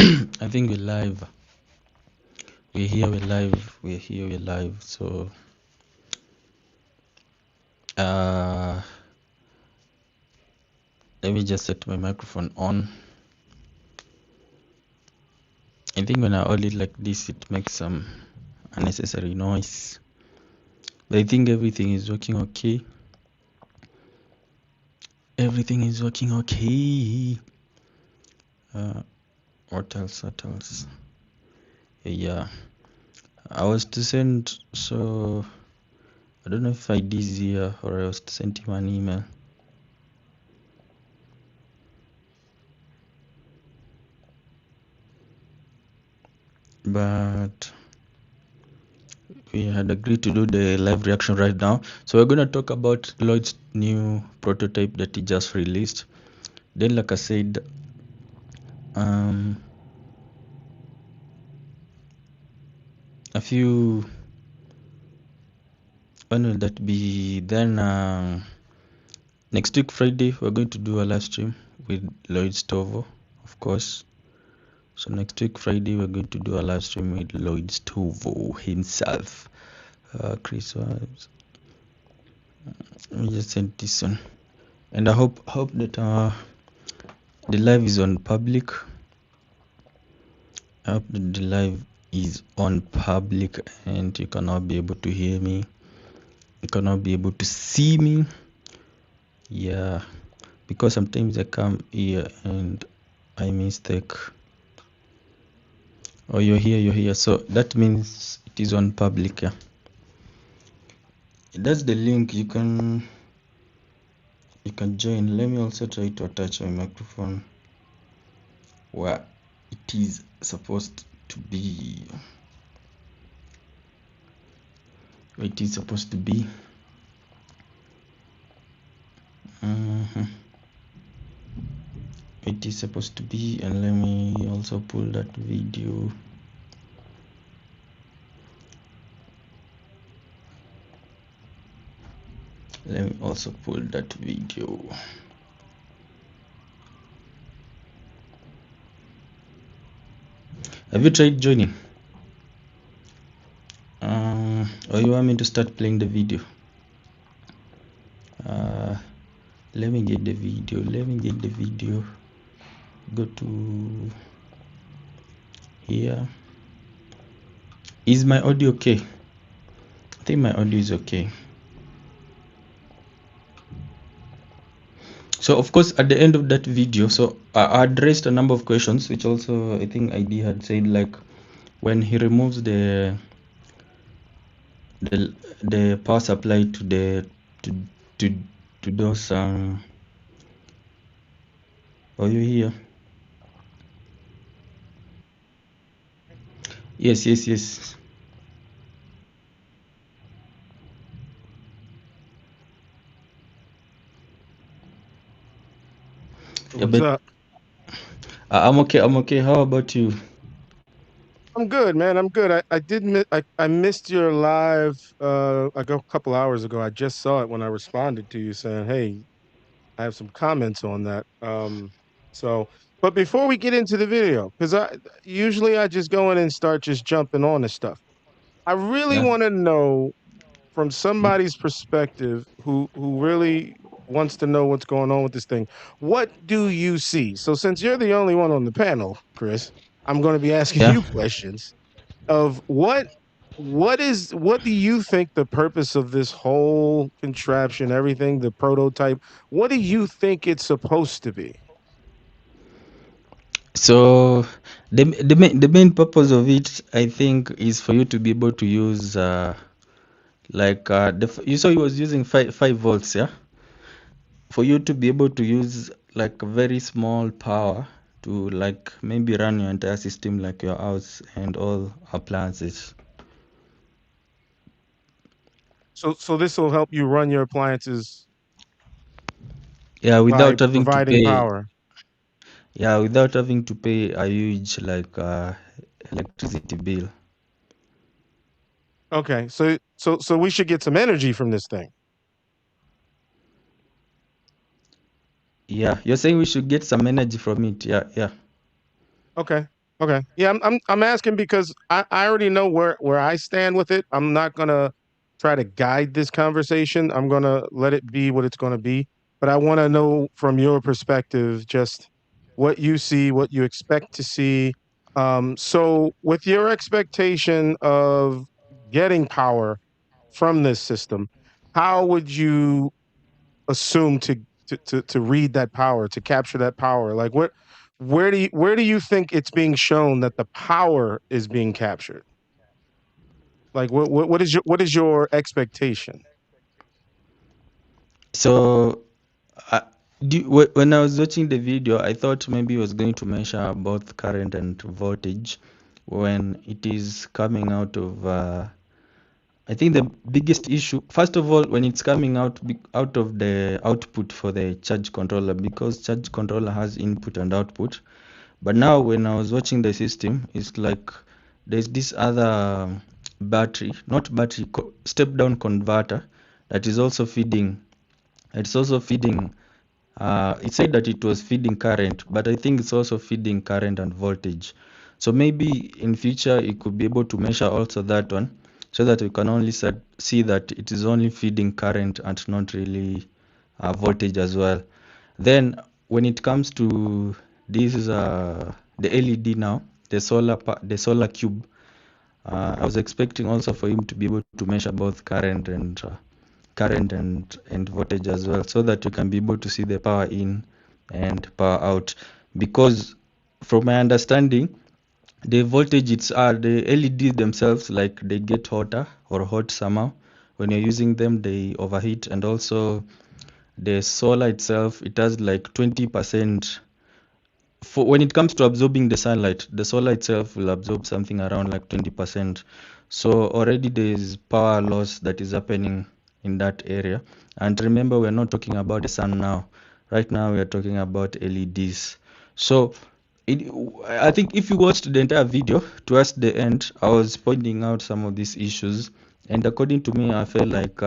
I think we're live. We're here, we're live. We're here, we're live. So, let me just set my microphone on. I think when I hold it like this, it makes some unnecessary noise. But I think everything is working okay. Everything is working okay. What else? What else? Yeah. I was to send, so I don't know if I did here or I was to send him an email. But we had agreed to do the live reaction right now. So we're going to talk about LLoyd's new prototype that he just released. Then, like I said, a few, when will that be? Then next week Friday we're going to do a live stream with LLoyd Stovall, of course. So next week Friday we're going to do a live stream with LLoyd Stovall himself. Chris, let me just send this one, and I hope that the live is on public. I hope that the live is on public and you cannot be able to hear me. You cannot be able to see me. Yeah, because sometimes I come here and I mistake. Oh, you're here. So that means it is on public. Yeah, that's the link. You can join. Let me also try to attach my microphone where it is supposed to be. It is supposed to be. It is supposed to be, and let me also pull that video. Let me also pull that video. Have you tried joining? Or you want me to start playing the video? Let me get the video. Go to here. Is my audio okay? I think my audio is okay. So of course at the end of that video, so I addressed a number of questions, which also I think ID had said, like when he removes the power supply to the to those are you here? Yes. What's up? I'm okay. How about you? I'm good, man. I'm good. I did I missed your live a couple hours ago. I just saw it when I responded to you saying, "Hey, I have some comments on that." But before we get into the video, because I just go in and start just jumping on the stuff. I really Yeah. want to know from somebody's perspective who really wants to know what's going on with this thing. What do you see? So since you're the only one on the panel, Chris, I'm going to be asking Yeah. you questions of what do you think the purpose of this whole contraption, everything, the prototype, what do you think it's supposed to be? So the main purpose of it, I think, is for you to be able to use you saw he was using 5 volts, yeah, for you to be able to use like a very small power to like maybe run your entire system, like your house and all appliances. So this will help you run your appliances Yeah, by without having to providing pay. power. Yeah, without having to pay a huge like electricity bill. Okay. So we should get some energy from this thing. Yeah, you're saying we should get some energy from it. Yeah. Okay. Okay. Yeah, I'm asking because I already know where I stand with it. I'm not gonna try to guide this conversation. I'm gonna let it be what it's gonna be. But I want to know from your perspective just what you see, what you expect to see. So with your expectation of getting power from this system, how would you assume to read that power, to capture that power? Like what where do you think it's being shown that the power is being captured? Like what is your expectation? So I, when I was watching the video, I thought maybe it was going to measure both current and voltage when it is coming out of. I think the biggest issue, first of all, when it's coming out of the output for the charge controller, because charge controller has input and output. But now when I was watching the system, it's like there's this other battery, not battery, step down converter that is also feeding. It's also feeding. It said that it was feeding current, but I think it's also feeding current and voltage. So maybe in future it could be able to measure also that one, so that we can only see that it is only feeding current and not really voltage as well. Then when it comes to this is the LED now, the solar cube. I was expecting also for him to be able to measure both current and voltage as well, so that you can be able to see the power in and power out. Because from my understanding, the voltage it's the LEDs themselves, like they get hotter or hot somehow when you're using them, they overheat. And also the solar itself, it has like 20%. For when it comes to absorbing the sunlight, the solar itself will absorb something around like 20%. So already there is power loss that is happening in that area. And remember, we're not talking about the sun now. Right now, we are talking about LEDs. So it, I think if you watched the entire video towards the end, I was pointing out some of these issues. And according to me, I felt like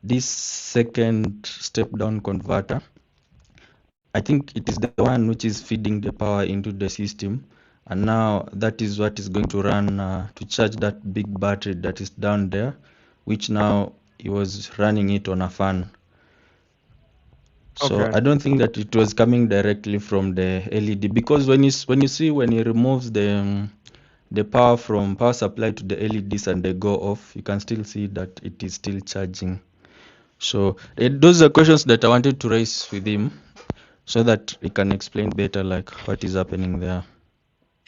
this second step down converter, I think it is the one which is feeding the power into the system, and now that is what is going to run to charge that big battery that is down there, which now he was running it on a fan. So Okay. I don't think that it was coming directly from the LED, because when he removes the power from power supply to the LEDs and they go off, you can still see that it is still charging. So those are questions that I wanted to raise with him, so that he can explain better like what is happening there.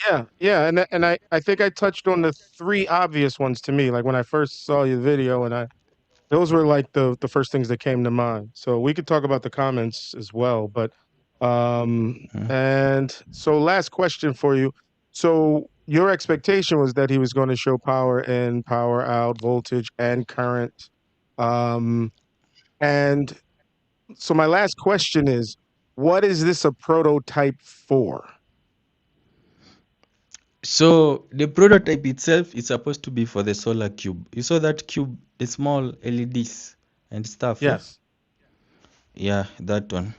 Yeah, yeah, and I think I touched on the three obvious ones to me. Like when I first saw your video, and I those were like the first things that came to mind. So we could talk about the comments as well, but Mm. and so last question for you. So your expectation was that he was going to show power in, power out, voltage and current. Um and so my last question is, what is this a prototype for? So the prototype itself is supposed to be for the solar cube. You saw that cube, the small LEDs and stuff, yeah? Yes. Yeah, that one.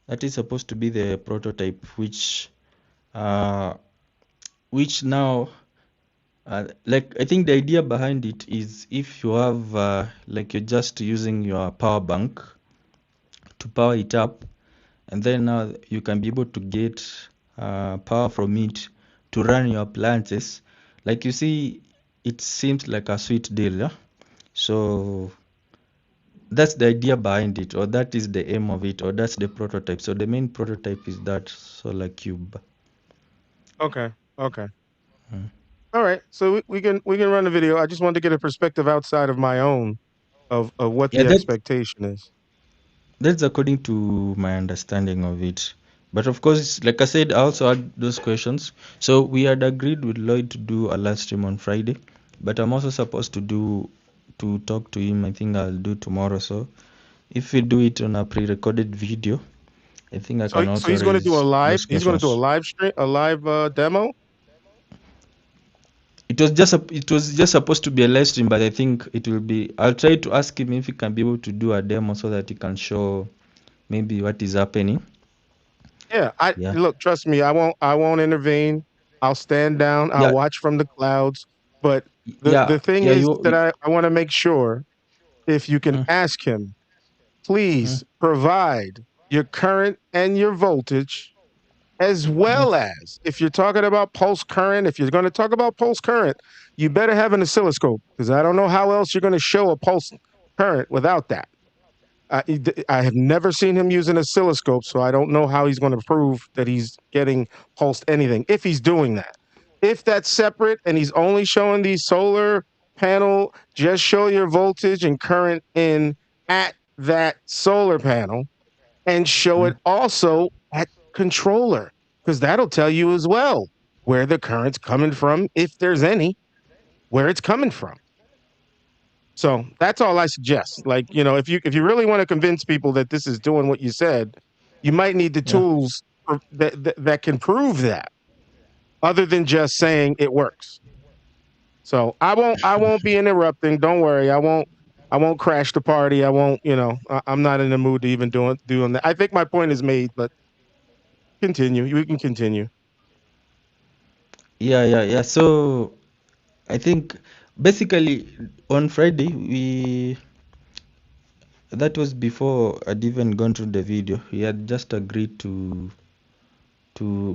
That is supposed to be the prototype, uh which now like I think the idea behind it is, if you have like you're just using your power bank to power it up, and then now you can be able to get power from it to run your appliances. Like you see, it seems like a sweet deal, yeah? So that's the idea behind it, or that is the aim of it, or that's the prototype. So the main prototype is that solar cube. Okay. Okay. Mm. All right. So we can run the video. I just wanted to get a perspective outside of my own of what Yeah, the expectation is. that's according to my understanding of it. But of course, like I said, I also had those questions. So we had agreed with Lloyd to do a live stream on Friday, but I'm also supposed to talk to him. I think I'll do tomorrow. So if we do it on a pre-recorded video, I think I So can so also he's going to do a raise live. those He's going to do a questions. live stream, a live demo. It was just supposed to be a live stream, but I think it will be. I'll try to ask him if he can be able to do a demo so that he can show maybe what is happening. Yeah. I Yeah. look. Trust me. I won't. I won't intervene. I'll stand down. I'll Yeah, watch from the clouds. But the yeah, thing yeah. is You, that I want to make sure if you can mm, ask him, mm, please provide your current and your voltage, as mm, well as if you're talking about pulse current, if you're going to talk about pulse current, you better have an oscilloscope because I don't know how else you're going to show a pulse current without that. I have never seen him use an oscilloscope, so I don't know how he's going to prove that he's getting pulsed anything if he's doing that. If that's separate and he's only showing the solar panel, just show your voltage and current in at that solar panel and show mm. it also at controller because that'll tell you as well where the current's coming from, if there's any, where it's coming from. So that's all I suggest. Like, if you really want to convince people that this is doing what you said, you might need the Yeah. tools that can prove that, other than just saying it works. So I won't be interrupting. Don't worry. I won't crash the party. I won't, I'm not in the mood to even doing that. I think my point is made, but continue. We can continue. Yeah, yeah, yeah. So I think basically on Friday we that was before I'd even gone through the video. He had just agreed to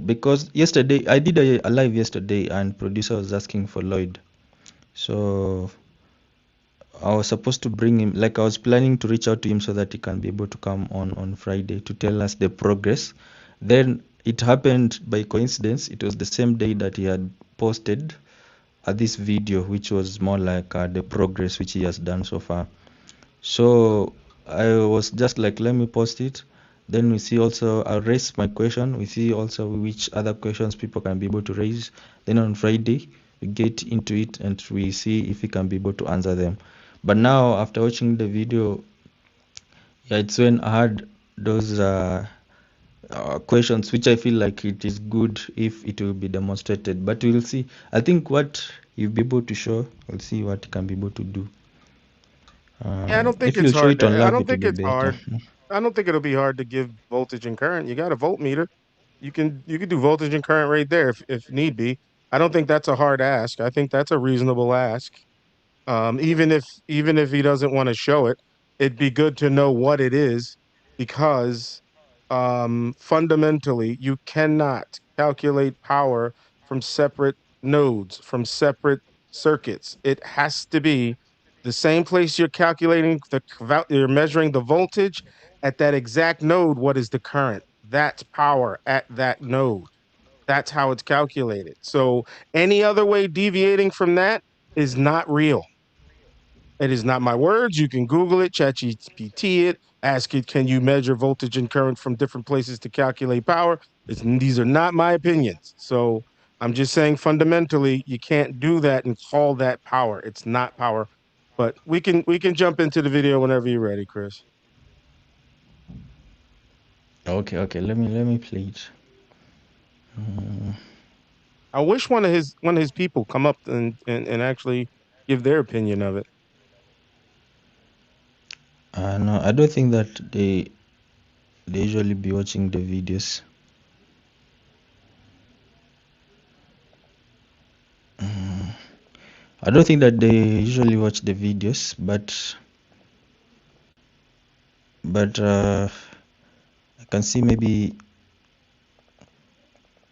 because yesterday I did a live yesterday and producer was asking for Lloyd. So I was supposed to bring him, like I was planning to reach out to him so that he can be able to come on Friday to tell us the progress. Then it happened by coincidence. It was the same day that he had posted this video, which was more like the progress which he has done so far. So I was just like, let me post it. Then we see also, I'll raise my question. We see also which other questions people can be able to raise. Then on Friday, we get into it and we see if we can be able to answer them. But now, after watching the video, yeah, it's when I had those questions, which I feel like it is good if it will be demonstrated. But we'll see. I think what you'll be able to show, we'll see what you can be able to do. Yeah, I don't think If you it's show hard. it on I live, don't it will think be it's better. hard. I don't think it'll be hard to give voltage and current. You got a voltmeter. You can do voltage and current right there if need be. I don't think that's a hard ask. I think that's a reasonable ask. Even if he doesn't want to show it, it'd be good to know what it is because fundamentally you cannot calculate power from separate nodes, from separate circuits. It has to be the same place you're calculating you're measuring the voltage at that exact node. What is the current? That's power at that node. That's how it's calculated. So any other way deviating from that is not real. It is not my words. You can Google it, ChatGPT it, ask it, can you measure voltage and current from different places to calculate power? These are not my opinions. So I'm just saying fundamentally, you can't do that and call that power. It's not power. But we can jump into the video whenever you're ready, Chris. Okay, okay. Let me play it. I wish one of his people come up and actually give their opinion of it. No, I don't think that they usually be watching the videos. I don't think that they usually watch the videos, but I can see maybe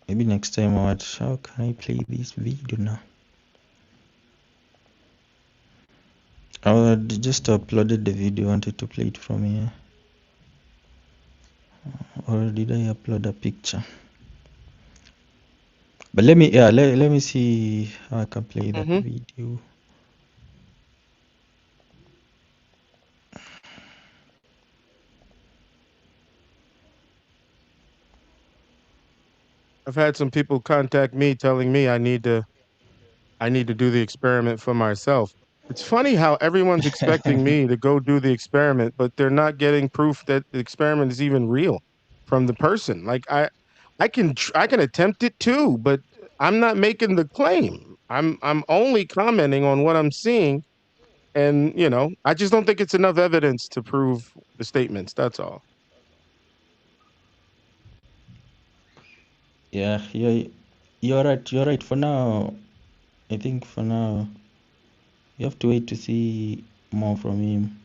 next time. What? How can I play this video now? I just uploaded the video. Wanted to play it from here, or did I upload a picture? But let me see how I can play that Hmm. video. I've had some people contact me telling me I need to do the experiment for myself. It's funny how everyone's expecting me to go do the experiment, but they're not getting proof that the experiment is even real from the person. Like I can attempt it too, but I'm not making the claim. I'm only commenting on what I'm seeing, and I just don't think it's enough evidence to prove the statements. That's all. Yeah, yeah. You're right. For now, I think for now, you have to wait to see more from him.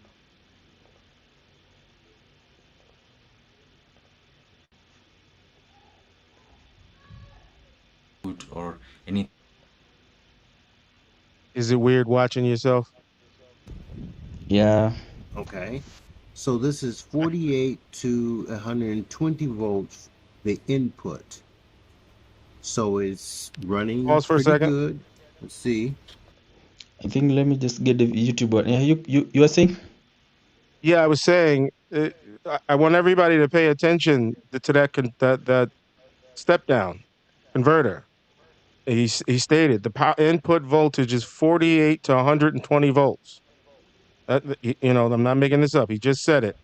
Or any. Is it weird watching yourself? Yeah. Okay. So this is 48 to 120 volts, the input. So it's running Pause for a pretty second. good. Let's see. I think let me just get the YouTube one. Yeah, you are saying? Yeah, I was saying I want everybody to pay attention to that step down converter. He stated the power input voltage is 48 to 120 volts. I'm not making this up. He just said it.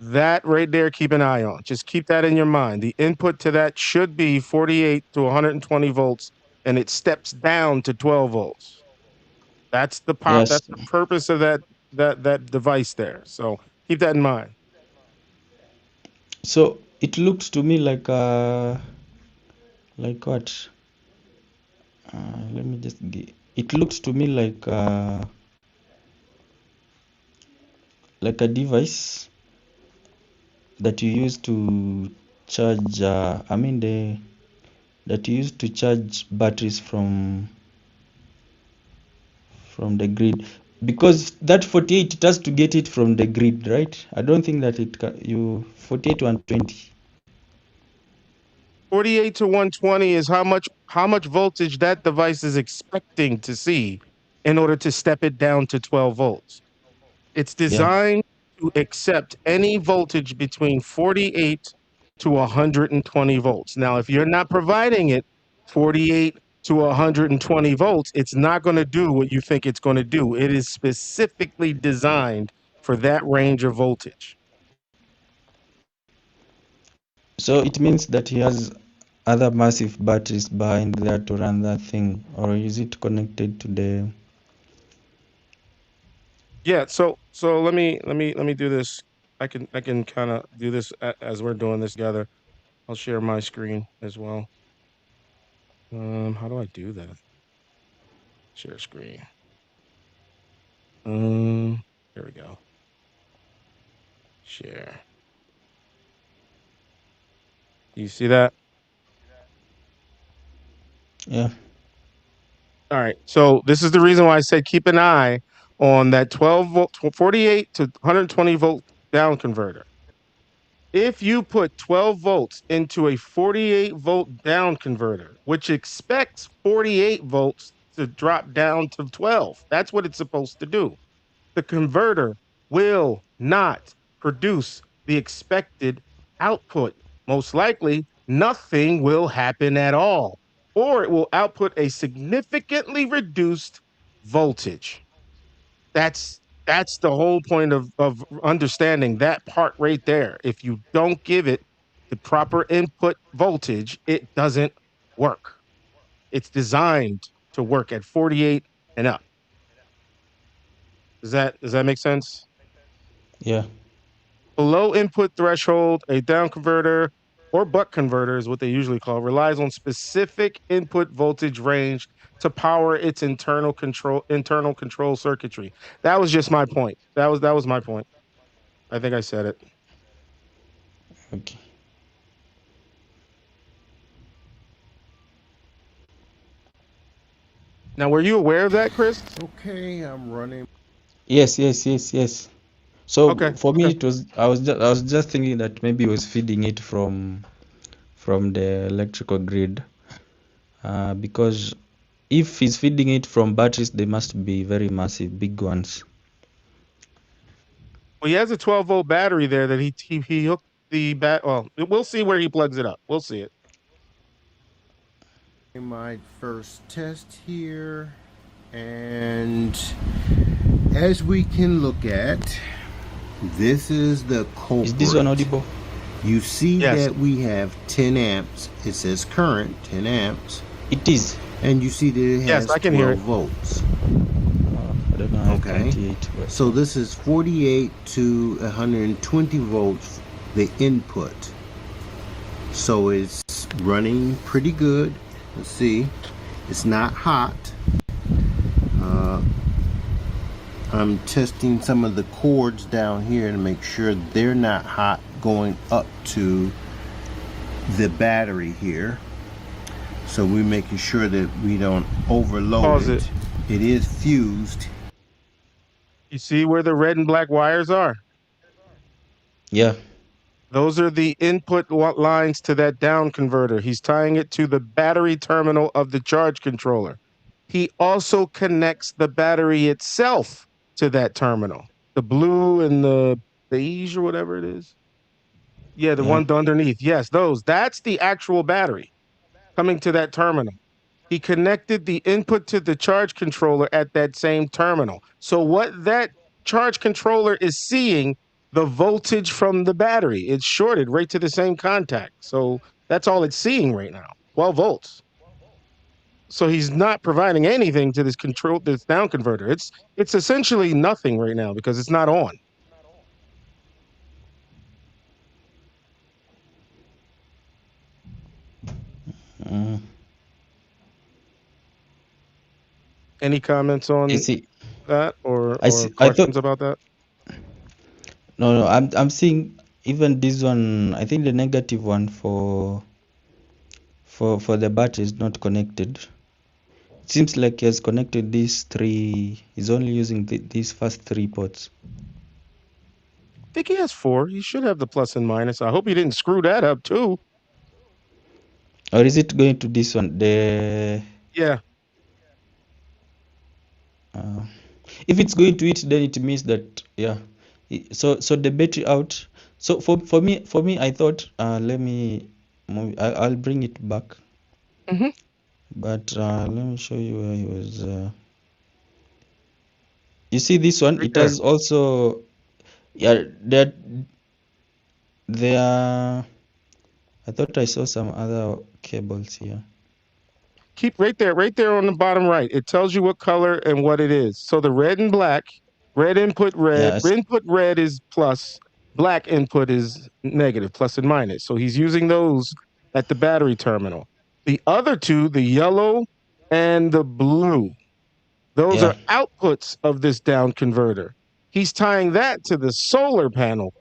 That right there, keep an eye on. Just keep that in your mind. The input to that should be 48 to 120 volts, and it steps down to 12 volts. That's the Yes. That's the purpose of that device there. So keep that in mind. So it looks to me like what? Let me just get. It looks to me like a device that you use to charge. That you use to charge batteries from the grid, because that 48 it has to get it from the grid, right? I don't think that it can. You 48 to 120. 48 to 120 is how much voltage that device is expecting to see in order to step it down to 12 volts. It's Yeah. designed to accept any voltage between 48 to 120 volts. Now, if you're not providing it 48 to 120 volts, it's not going to do what you think it's going to do. It is specifically designed for that range of voltage. So it means that he has other massive batteries behind there to run that thing, or is it connected to the? Yeah, so let me do this. I can kind of do this as we're doing this together. I'll share my screen as well. How do I do that? Share screen. Here we go. Share. You see that? Yeah. All right. So this is the reason why I said keep an eye on that 12 volt, 48 to 120 volt down converter. If you put 12 volts into a 48 volt down converter, which expects 48 volts to drop down to 12, that's what it's supposed to do. The converter will not produce the expected output. Most likely, nothing will happen at all, or it will output a significantly reduced voltage. That's the whole point of understanding that part right there. If you don't give it the proper input voltage, it doesn't work. It's designed to work at 48 and up. Does that make sense? Yeah. Below input threshold, a down converter or buck converter is what they usually call, relies on specific input voltage range to power its internal control circuitry. That was just my point. That was my point. I think I said it. Okay. Now, were you aware of that, Chris? Okay, I'm running. Yes. So Okay. for me, Okay. it was. I was just thinking that maybe he was feeding it from the electrical grid, because if he's feeding it from batteries, they must be very massive, big ones. Well, he has a 12 volt battery there that he hooked the bat. Well, we'll see where he plugs it up. We'll see it. My first test here, and as we can look at, this is the culprit. Is this one audible? You see Yes. that we have 10 amps. It says current 10 amps, It is. and you see that it Yes, has I can 12 hear it. volts. I don't know. I have Okay. 28, but So this is 48 to 120 volts, the input. So it's running pretty good. Let's see. It's not hot. I'm testing some of the cords down here to make sure they're not hot going up to the battery here. So we're making sure that we don't overload Pause it. It is fused. You see where the red and black wires are? Yeah. Those are the input lines to that down converter. He's tying it to the battery terminal of the charge controller. He also connects the battery itself to that terminal. The blue and the beige or whatever it is. Yeah, the Yeah. one underneath. Yes, those. That's the actual battery coming to that terminal. He connected the input to the charge controller at that same terminal. So what that charge controller is seeing, the voltage from the battery, it's shorted right to the same contact. So that's all it's seeing right now, 12 volts. So he's not providing anything to this down converter. It's essentially nothing right now because it's not on. Any comments on I see. that or I see. questions about that? No. I'm seeing even this one. I think the negative one for the battery is not connected. It seems like he has connected these three. He's only using these first three ports. I think he has 4. He should have the plus and minus. I hope he didn't screw that up too. Or is it going to this one? Yeah. If it's going to it, then it means that So the battery out. So for me, I thought let me move. I'll bring it back. Mm-hmm. But let me show you where he was. You see this one? Right it there. has also there. I thought I saw some other cables here. Keep right there on the bottom right. It tells you what color and what it is. So the red and black, red input red, Yes. input red is plus, black input is negative, plus and minus. So he's using those at the battery terminal. The other two, the yellow and the blue, those are outputs of this down converter. He's tying that to the solar panel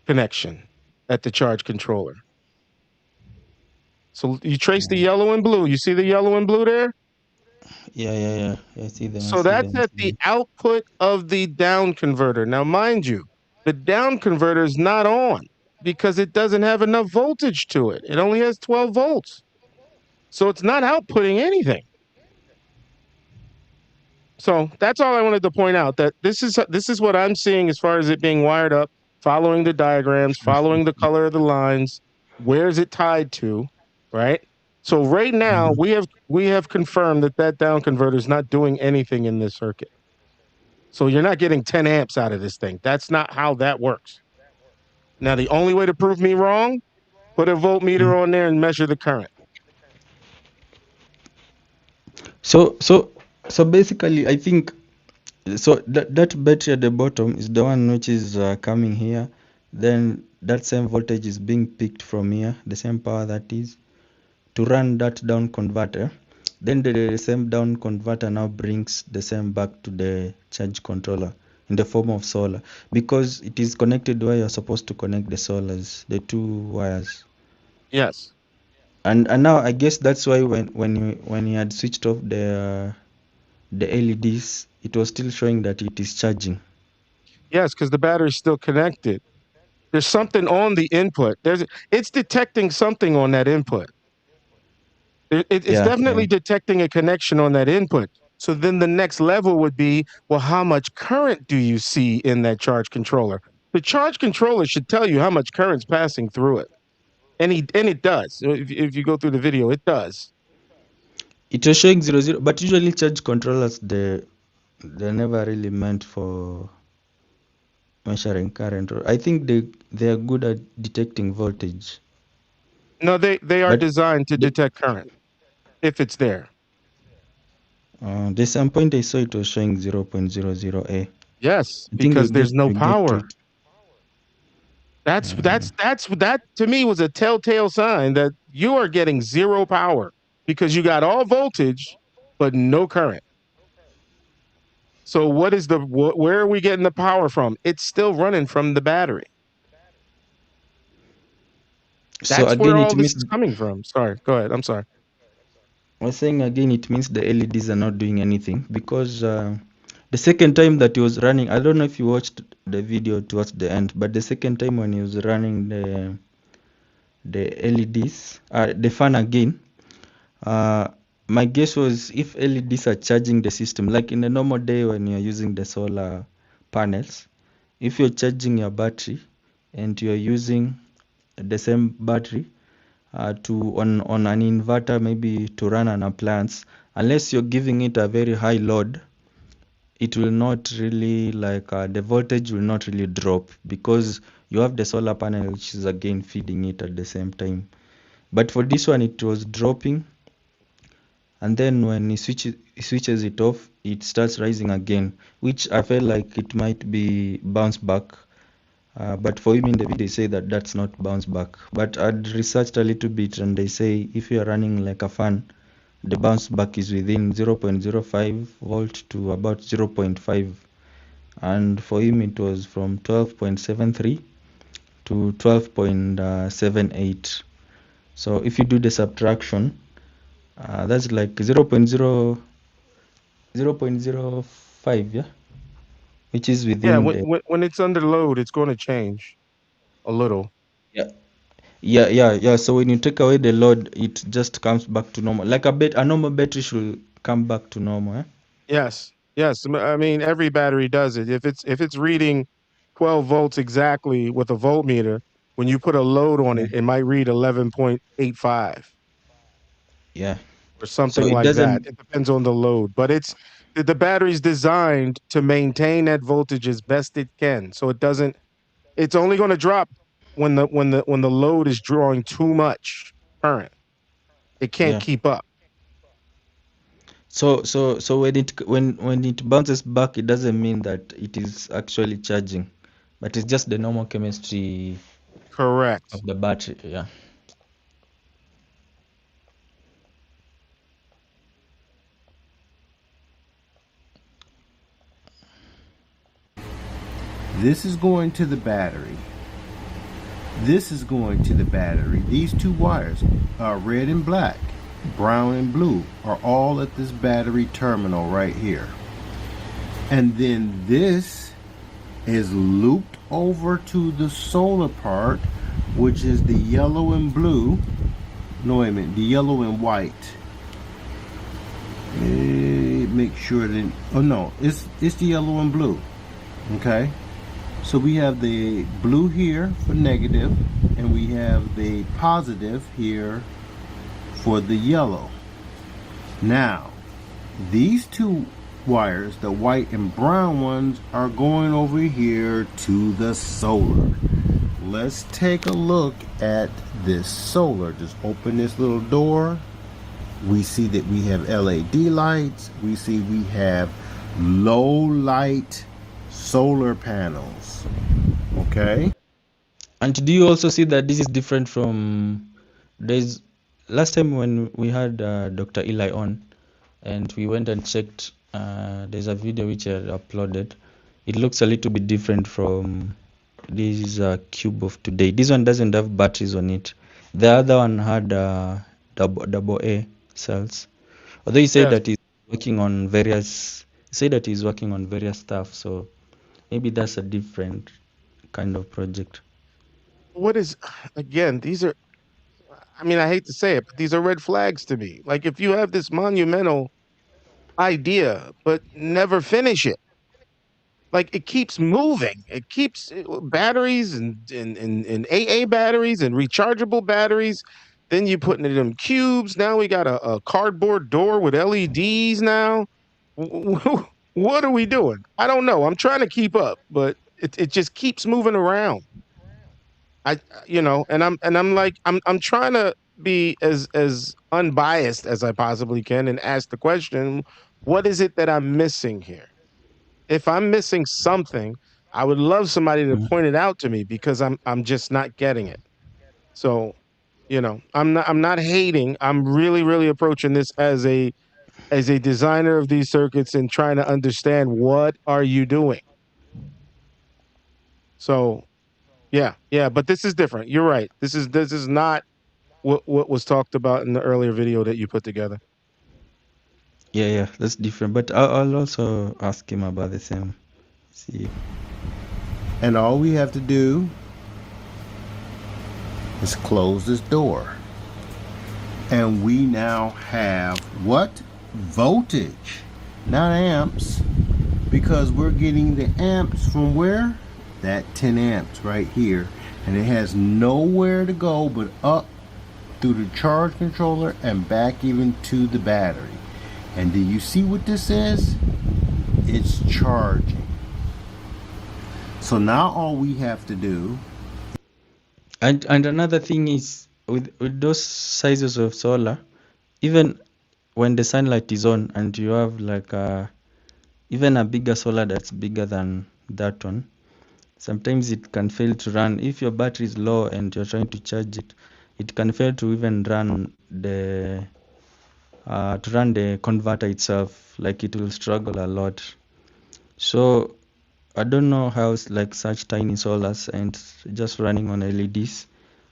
connection at the charge controller. So you trace the yellow and blue. You see the yellow and blue there? Yeah. I see them. So that's at the output of the down converter. Now, mind you, the down converter is not on because it doesn't have enough voltage to it. It only has 12 volts. So it's not outputting anything. So that's all I wanted to point out, that this is what I'm seeing as far as it being wired up, following the diagrams, following the color of the lines. Where is it tied to, right? So right now we have confirmed that down converter is not doing anything in this circuit. So you're not getting 10 amps out of this thing. That's not how that works. Now the only way to prove me wrong, put a voltmeter on there and measure the current. So basically, I think that battery at the bottom is the one which is coming here. Then that same voltage is being picked from here, the same power that is to run that down converter. Then the same down converter now brings the same back to the charge controller in the form of solar, because it is connected where you're supposed to connect the solars, the two wires. Yes. And now I guess that's why when you had switched off the LEDs, it was still showing that it is charging. Yes, because the battery's still connected. There's something on the input. It's detecting something on that input. It's definitely detecting a connection on that input. So then the next level would be, well, how much current do you see in that charge controller? The charge controller should tell you how much current's passing through it. And it does. If you go through the video, it does. It was showing 0, but usually charge controllers, they're never really meant for measuring current. I think they are good at detecting voltage. No, they are designed to detect current if it's there. There's some point I saw it was showing 0.00A. Yes, because there's no power. That to me was a telltale sign that you are getting 0 power. because you got all voltage but no current. So what is where are we getting the power from? It's still running from the battery. So That's where again, all it this means is coming from. Sorry, go ahead. I'm sorry. I was saying again, it means the LEDs are not doing anything because the second time that he was running, I don't know if you watched the video towards the end, but the second time when he was running the LEDs, the fan again, uh, my guess was if LEDs are charging the system, like in a normal day when you're using the solar panels, if you're charging your battery and you're using the same battery to on an inverter, maybe to run an appliance, unless you're giving it a very high load, it will not really like the voltage will not really drop because you have the solar panel which is again feeding it at the same time. But for this one, it was dropping, and then when he switches it off, it starts rising again, which I felt like it might be bounce back. But for him in the video, they say that that's not bounce back. But I'd researched a little bit, and they say if you're running like a fan, the bounce back is within 0.05 volt to about 0.5. And for him, it was from 12.73 to 12.78. So if you do the subtraction, that's like 0.05, yeah, which is Yeah, within the when it's under load, it's going to change a little. yeah. Yeah. So when you take away the load, it just comes back to normal. Like a normal battery should come back to normal. Yes. Yes. I mean, every battery does it. If it's reading 12 volts exactly with a voltmeter, when you put a load on Yeah. it, it might read 11.85 Yeah. or So something it like that. doesn't. It depends on the load, but the battery's designed to maintain that voltage as best it can. So it doesn't. It's only going to drop when the load is drawing too much current. It can't Yeah. keep up. So when it bounces back, it doesn't mean that it is actually charging, but it's just the normal chemistry Correct. of the battery. Yeah. This is going to the battery. This is going to the battery. These two wires, red and black, brown and blue, are all at this battery terminal right here. And then this is looped over to the solar part, which is the yellow and blue. No, wait a minute, the yellow and white. Make sure that, oh no, it's the yellow and blue. Okay. So we have the blue here for negative, and we have the positive here for the yellow. Now, these two wires, the white and brown ones, are going over here to the solar. Let's take a look at this solar. Just open this little door. We see that we have LED lights. We see we have low light solar panels. Okay. And do you also see that this is different from there's last time when we had Dr. Eli on and we went and checked, there's a video which I uploaded. It looks a little bit different from this cube of today. This one doesn't have batteries on it. The other one had double A cells. Although he said Yes. that he's working on various, he said that he's working on various stuff. So maybe that's a different kind of project. What is again? These are. I mean, I hate to say it, but these are red flags to me. Like if you have this monumental idea but never finish it, like it keeps moving. It keeps batteries and AA batteries and rechargeable batteries. Then you putting it in cubes. Now we got a cardboard door with LEDs now. What are we doing? I don't know. I'm trying to keep up, but it just keeps moving around. I and I'm like I'm trying to be as unbiased as I possibly can and ask the question, what is it that I'm missing here? If I'm missing something, I would love somebody to Mm. point it out to me because I'm just not getting it. So I'm not hating. I'm really approaching this as a designer of these circuits and trying to understand what are you doing. So yeah, but this is different. You're right. This is not what was talked about in the earlier video that you put together. Yeah, that's different. But I'll also ask him about the same. See. And all we have to do is close this door. And we now have what? Voltage, not amps, because we're getting the amps from where? That 10 amps right here. And it has nowhere to go but up through the charge controller and back even to the battery. And do you see what this is? It's charging. So now all we have to do, And another thing is with those sizes of solar, even when the sunlight is on and you have like even a bigger solar that's bigger than that one, sometimes it can fail to run. If your battery is low and you're trying to charge it, it can fail to even run the converter itself. Like it will struggle a lot. So I don't know how like such tiny solars and just running on LEDs,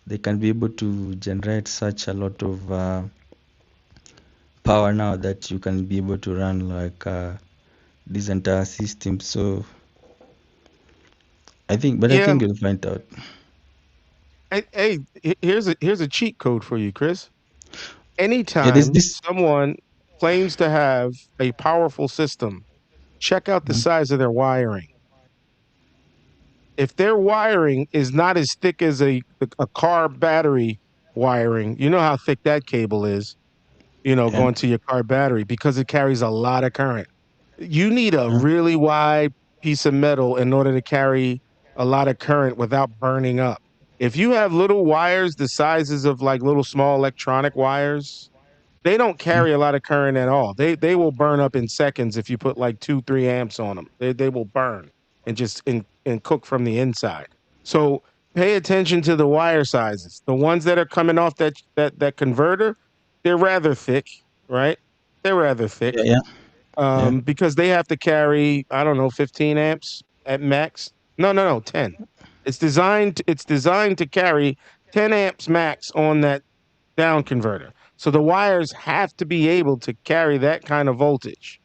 they can be able to generate such a lot of power now that you can be able to run like this entire system. So I think Yeah. you'll find out. Hey, here's a cheat code for you, Chris. Yeah, there's Anytime this. someone claims to have a powerful system, check out the Mhm. size of their wiring. If their wiring is not as thick as a car battery wiring, you know how thick that cable is, Yeah, going to your car battery because it carries a lot of current. You need a yeah, really wide piece of metal in order to carry a lot of current without burning up. If you have little wires the sizes of like little small electronic wires, they don't yeah, carry a lot of current at all. They will burn up in seconds if you put like 2-3 amps on them. They will burn and just and cook from the inside. So pay attention to the wire sizes. The ones that are coming off that converter, they're rather thick, right? They're rather thick yeah, yeah, because they have to carry, I don't know, 15 amps at max. No, 10. It's designed to carry 10 amps max on that down converter. So the wires have to be able to carry that kind of voltage.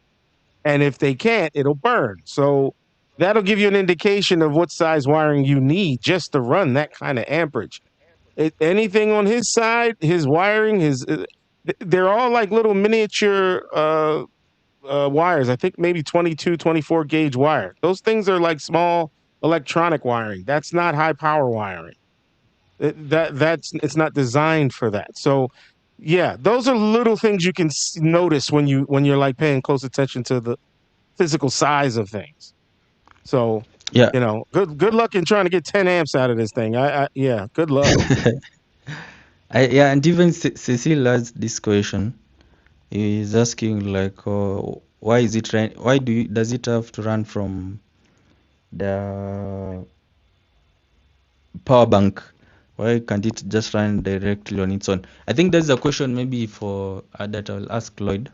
And if they can't, it'll burn. So that'll give you an indication of what size wiring you need just to run that kind of amperage. Anything on his side, his wiring, they're all like little miniature wires. I think maybe 22, 24 gauge wire. Those things are like small electronic wiring. That's not high power wiring. That's it's not designed for that. So yeah, those are little things you can notice when you're like paying close attention to the physical size of things. So yeah. good luck in trying to get 10 amps out of this thing. Yeah, good luck. Yeah, and even Cecile asked this question. He's asking like, why is it run? Why does it have to run from the power bank? Why can't it just run directly on its own? I think that's a question maybe for that I'll ask Lloyd,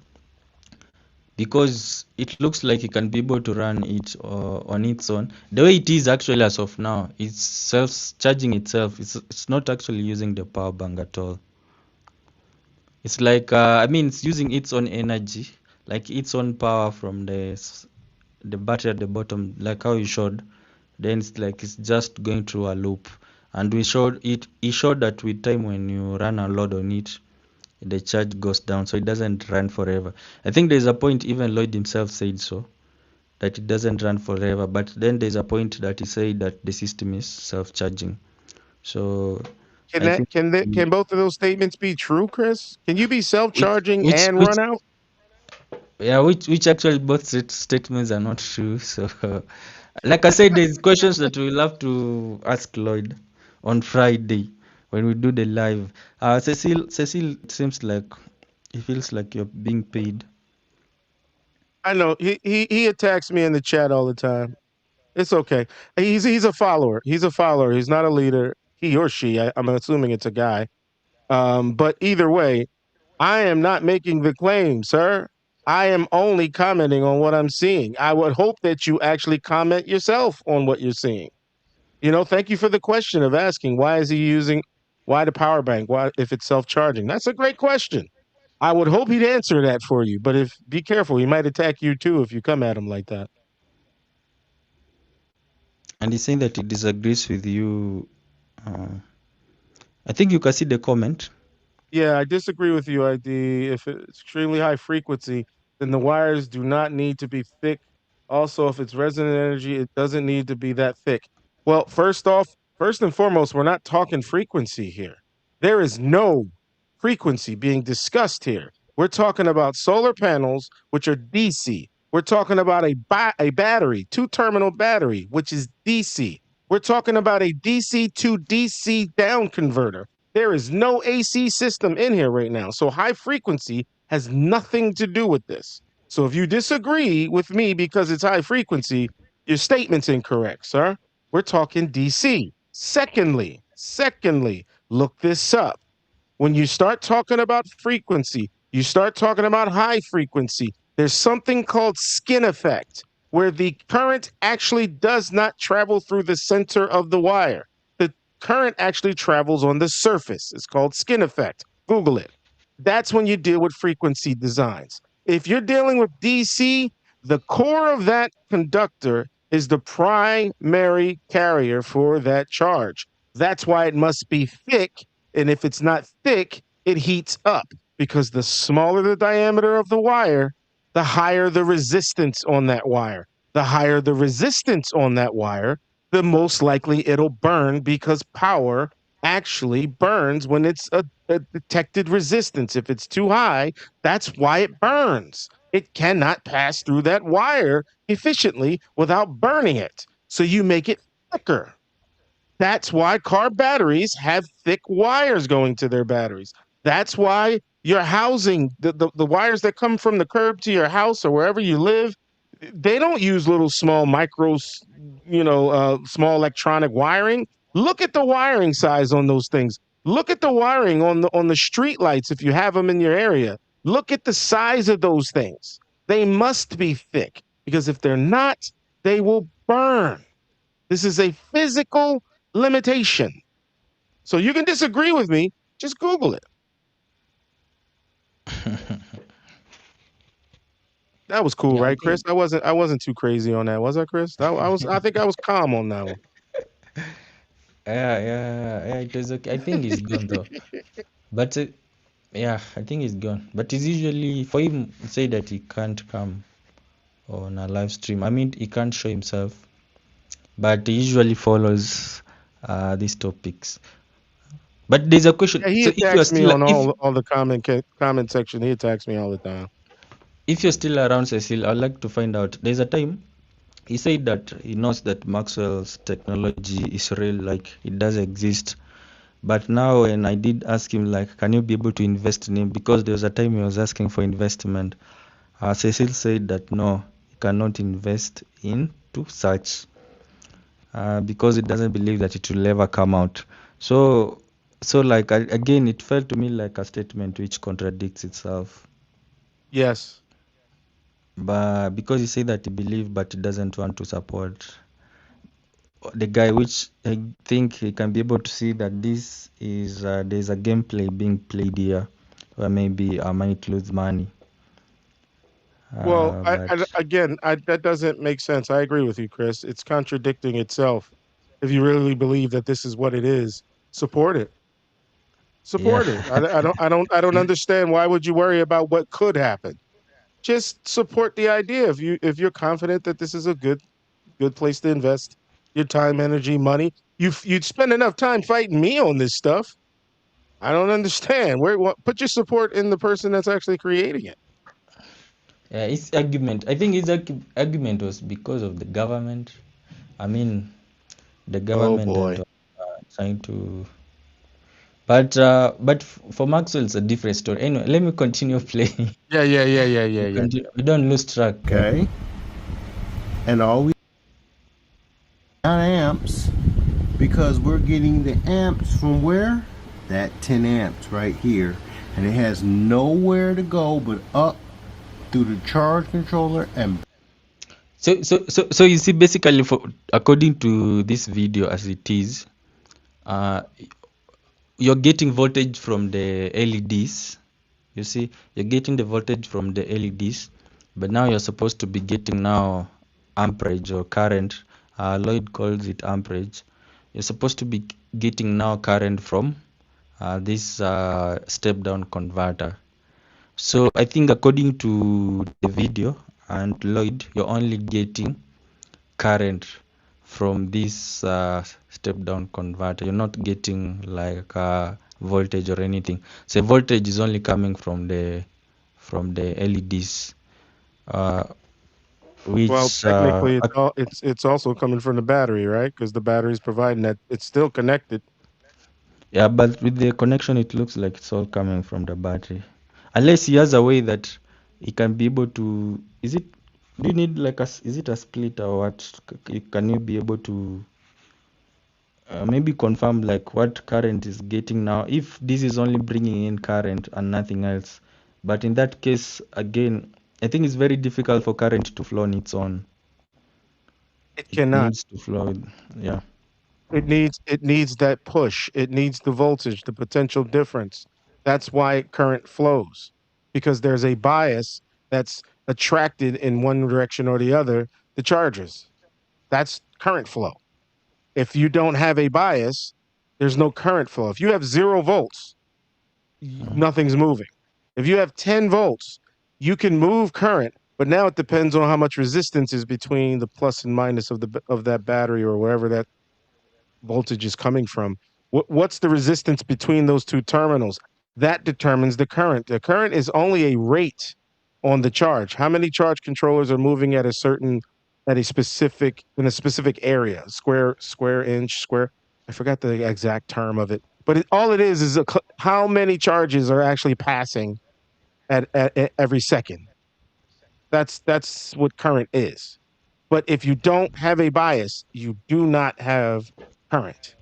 because it looks like it can be able to run it on its own. The way it is actually as of now, it's self-charging itself. It's not actually using the power bank at all. It's like I mean, it's using its own energy, like its own power from the battery at the bottom, like how you showed. Then it's like it's just going through a loop, and we showed it. He showed that with time when you run a load on it, the charge goes down, so it doesn't run forever. I think there's a point even Lloyd himself said so, that it doesn't run forever. But then there's a point that he said that the system is self-charging. So Can I that think can both of those statements be true, Chris? Can you be which self-charging which and which run out? yeah, which actually both statements are not true. So, like I said, there's questions that we'll have to ask Lloyd on Friday when we do the live. Cecile, it seems like it feels like you're being paid. I know he attacks me in the chat all the time. It's okay. He's a follower. He's a follower. He's not a leader. He or she. I'm assuming it's a guy. But either way, I am not making the claim, sir. I am only commenting on what I'm seeing. I would hope that you actually comment yourself on what you're seeing. Thank you for the question of asking why the power bank? Why, if it's self-charging? That's a great question. I would hope he'd answer that for you, but be careful, he might attack you too if you come at him like that. And he's saying that he disagrees with you. I think you can see the comment. Yeah, I disagree with you, ID. If it's extremely high frequency, then the wires do not need to be thick. Also, if it's resonant energy, it doesn't need to be that thick. Well, first and foremost, we're not talking frequency here. There is no frequency being discussed here. We're talking about solar panels, which are DC. We're talking about a battery, two-terminal battery, which is DC. We're talking about a DC to DC down converter. There is no AC system in here right now. So high frequency has nothing to do with this. So if you disagree with me because it's high frequency, your statement's incorrect, sir. We're talking DC. Secondly, look this up. When you start talking about frequency, you start talking about high frequency, there's something called skin effect, where the current actually does not travel through the center of the wire. The current actually travels on the surface. It's called skin effect. Google it. That's when you deal with frequency designs. If you're dealing with DC, the core of that conductor is the primary carrier for that charge. That's why it must be thick. And if it's not thick, it heats up, because the smaller the diameter of the wire, the higher the resistance on that wire. The higher the resistance on that wire, the most likely it'll burn, because power actually burns when it's a detected resistance. If it's too high, that's why it burns. It cannot pass through that wire efficiently without burning it. So you make it thicker. That's why car batteries have thick wires going to their batteries. That's why your housing, the wires that come from the curb to your house or wherever you live, they don't use little small small electronic wiring. Look at the wiring size on those things. Look at the wiring on the street lights if you have them in your area. Look at the size of those things. They must be thick, because if they're not, they will burn. This is a physical limitation. So you can disagree with me, just Google it. That was cool, Yeah, right, Chris? I wasn't too crazy on that, was I, Chris? I think I was calm on that one. Yeah, it was okay. I think he's gone though. But yeah, I think he's gone. But it's usually, for him, say that he can't come on a live stream. I mean, he can't show himself, but he usually follows these topics. But there's a question. Yeah, he So if you're attacks me still, on all the comment section. He attacks me all the time. if you're still around, Cecil, I'd like to find out. There's a time he said that he knows that Maxwell's technology is real, like it does exist. But now when I did ask him, like, can you be able to invest in him? Because there was a time he was asking for investment. Cecil said that no, he cannot invest into such because he doesn't believe that it will ever come out. So like, again, it felt to me like a statement which contradicts itself. Yes. But because he said that he believes, but he doesn't want to support the guy, which I think he can be able to see that this is there's a gameplay being played here, or maybe I might lose money. Well, But that doesn't make sense. I agree with you, Chris. It's contradicting itself. If you really believe that this is what it is, support it. Support it. I don't understand. Why would you worry about what could happen? Just support the idea. If you're confident that this is a good place to invest your time, energy, money, you'd spend enough time fighting me on this stuff. I don't understand. Put your support in the person that's actually creating it. Yeah, his argument. I think his argument was because of the government. I mean, the government and trying to. But for Maxwell, it's a different story. Anyway, let me continue playing. Yeah. We don't lose track. Okay. And all we not amps, because we're getting the amps from where? that 10 amps right here, and it has nowhere to go but up through the charge controller and So you see, basically, according to this video as it is, you're getting voltage from the LEDs. You see, you're getting the voltage from the LEDs, but now you're supposed to be getting now amperage or current. Lloyd calls it amperage. You're supposed to be getting now current from this step-down converter. So I think according to the video and Lloyd, you're only getting current from this step-down converter. You're not getting like voltage or anything. So voltage is only coming from the LEDs, Well, which technically, it's also coming from the battery, right? Because the battery's providing that it's still connected. yeah, but with the connection, it looks like it's all coming from the battery, unless he has a way that he can be able to. Is it? Do you need like is it a split or what? Can you be able to maybe confirm like what current is getting now, if this is only bringing in current and nothing else? But in that case, again, I think it's very difficult for current to flow on its own. It It cannot. needs to flow. Yeah. It needs that push. It needs the voltage, the potential difference. That's why current flows, because there's a bias that's attracted in one direction or the other, the charges. That's current flow. If you don't have a bias, there's no current flow. If you have 0 volts, nothing's moving. If you have 10 volts, you can move current, but now it depends on how much resistance is between the plus and minus of that battery or wherever that voltage is coming from. What's the resistance between those two terminals? That determines the current. The current is only a rate on the charge. How many charge controllers are moving at a specific area, square inch, square. I forgot the exact term of it, but all it is how many charges are actually passing at every second. That's what current is. But if you don't have a bias, you do not have current.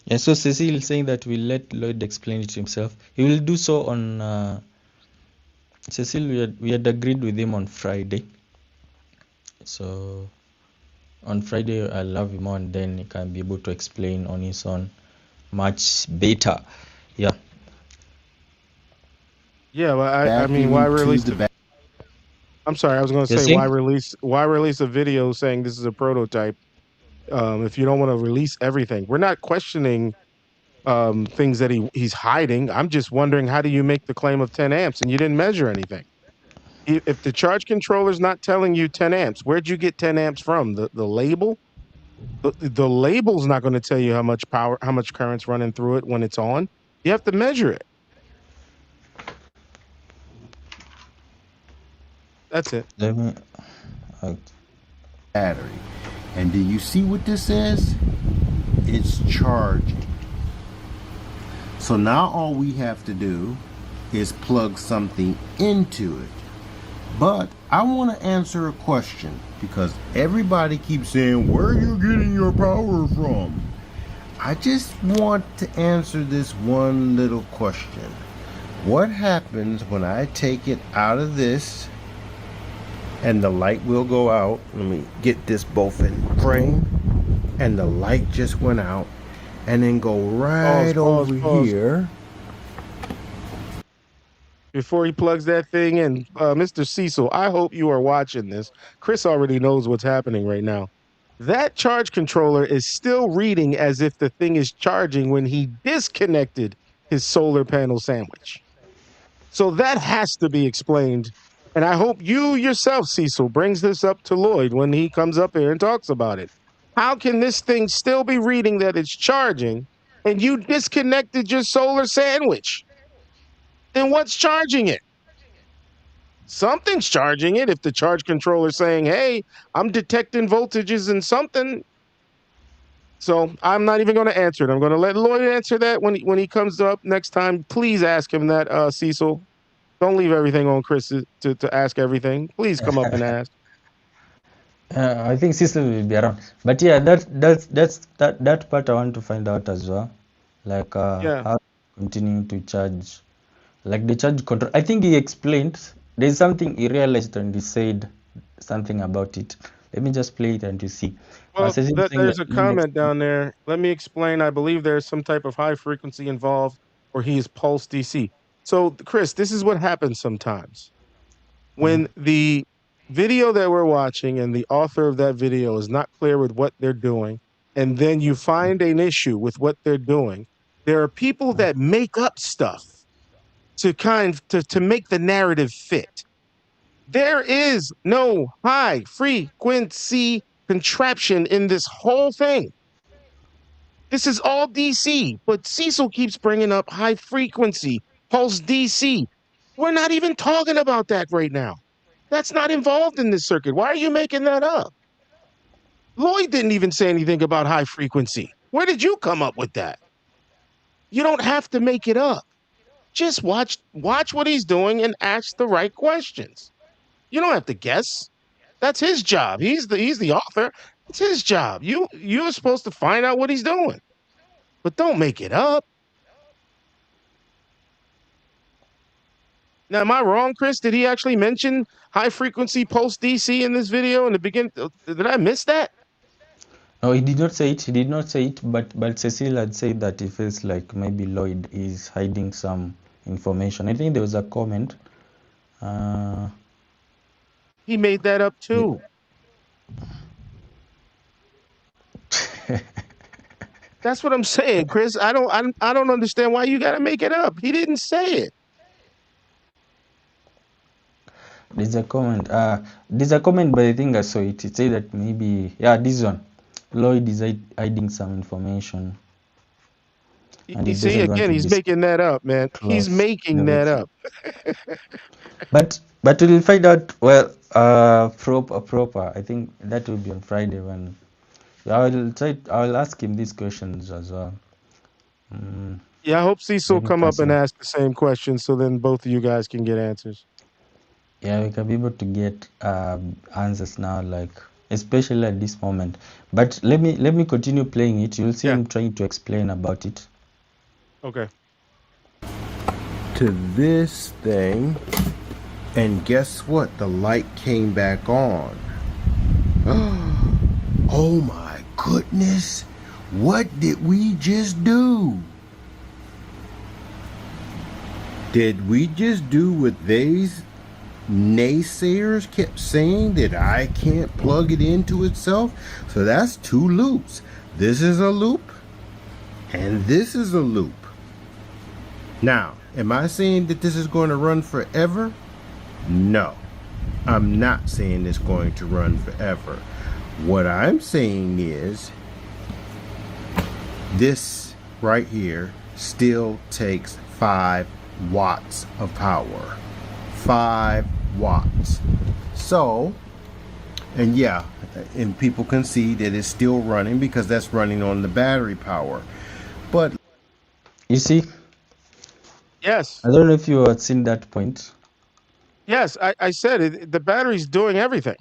Yeah, so Cecile saying that we'll let Lloyd explain it himself. He will do so on Cecile, we had agreed with him on Friday. So on Friday I'll have him on, then he can be able to explain on his own much better. Yeah. Yeah, well, I mean, why release the? I'm sorry, I was going to You're say saying? why release a video saying this is a prototype if you don't want to release everything. We're not questioning things that he's hiding. I'm just wondering, how do you make the claim of 10 amps and you didn't measure anything? If the charge controller's not telling you 10 amps, where'd you get 10 amps from? The label? The label's not going to tell you how much power, how much current's running through it when it's on. You have to measure it. That's it. battery. And do you see what this says? It's charging. So now all we have to do is plug something into it. But I want to answer a question, because everybody keeps saying, where are you getting your power from? I just want to answer this one little question. What happens when I take it out of this and the light will go out? Let me get this both in frame. And the light just went out, and then go right over here. Before he plugs that thing in, Mr. Cecil, I hope you are watching this. Chris already knows what's happening right now. That charge controller is still reading as if the thing is charging when he disconnected his solar panel sandwich. So that has to be explained. And I hope you yourself, Cecil, brings this up to Lloyd when he comes up here and talks about it. How can this thing still be reading that it's charging and you disconnected your solar sandwich? Then what's charging it? Something's charging it if the charge controller is saying, hey, I'm detecting voltages and something. So I'm not even going to answer it. I'm going to let Lloyd answer that when he comes up next time. Please ask him that, Cecil. Don't leave everything on Chris to ask everything. Please come up and ask. I think Cecil will be around. But yeah, that part I want to find out as well. Like Yeah. how continue to charge, like the charge control. I think he explained. There's something he realized and he said something about it. Let me just play it and you see. Well, Cecil saying there's like a next. comment down there. Let me explain. I believe there's some type of high frequency involved, or he is pulse DC. So, Chris, this is what happens sometimes when the video that we're watching and the author of that video is not clear with what they're doing, and then you find an issue with what they're doing. There are people that make up stuff to make the narrative fit. There is no high frequency contraption in this whole thing. This is all DC, but Cecil keeps bringing up high frequency, pulse DC. We're not even talking about that right now. That's not involved in this circuit. Why are you making that up? Lloyd didn't even say anything about high frequency. Where did you come up with that? You don't have to make it up. Just watch what he's doing and ask the right questions. You don't have to guess. That's his job. He's the author. It's his job. You're supposed to find out what he's doing. But don't make it up. Now, am I wrong, Chris? Did he actually mention high frequency pulse DC in this video in the beginning? Did I miss that? No, he did not say it. He did not say it. But Cecil had said that he feels like maybe Lloyd is hiding some information. I think there was a comment. He made that up too. That's what I'm saying, Chris. I don't understand why you got to make it up. He didn't say it. There's a comment. There's a comment, but I think I saw it. It said that maybe, yeah, this one, Lloyd is hiding some information, and You he see, doesn't want again, to he's making that up, man. He's disclose making that everything. up. But we'll find out. Well, proper. I think that will be on Friday when I'll ask him these questions as well. Yeah, I hope Cecil Maybe come up and personally. ask the same question, so then both of you guys can get answers. Yeah, we can be able to get answers now, like especially at this moment. But let me continue playing it. You'll see Yeah. him trying to explain about it. Okay. To this thing, and guess what? The light came back on. Oh my goodness. What did we just do? Did we just do what these naysayers kept saying, that I can't plug it into itself? So that's two loops. This is a loop, and this is a loop. Now, am I saying that this is going to run forever? No, I'm not saying it's going to run forever. What I'm saying is this right here still takes 5 watts of power. 5 watts. So, and yeah, and people can see that it's still running because that's running on the battery power. But You see, Yes. I don't know if you had seen that point. Yes, I said it. The battery's doing everything.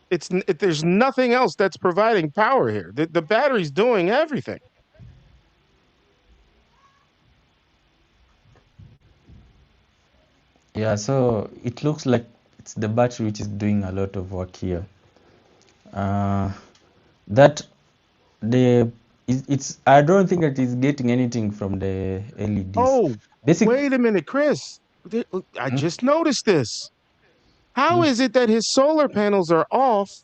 There's nothing else that's providing power here. The battery's doing everything. Yeah, so it looks like it's the battery which is doing a lot of work here. That it's I don't think that it's getting anything from the LEDs. Oh, Basic. wait a minute, Chris. I just noticed this. How is it that his solar panels are off,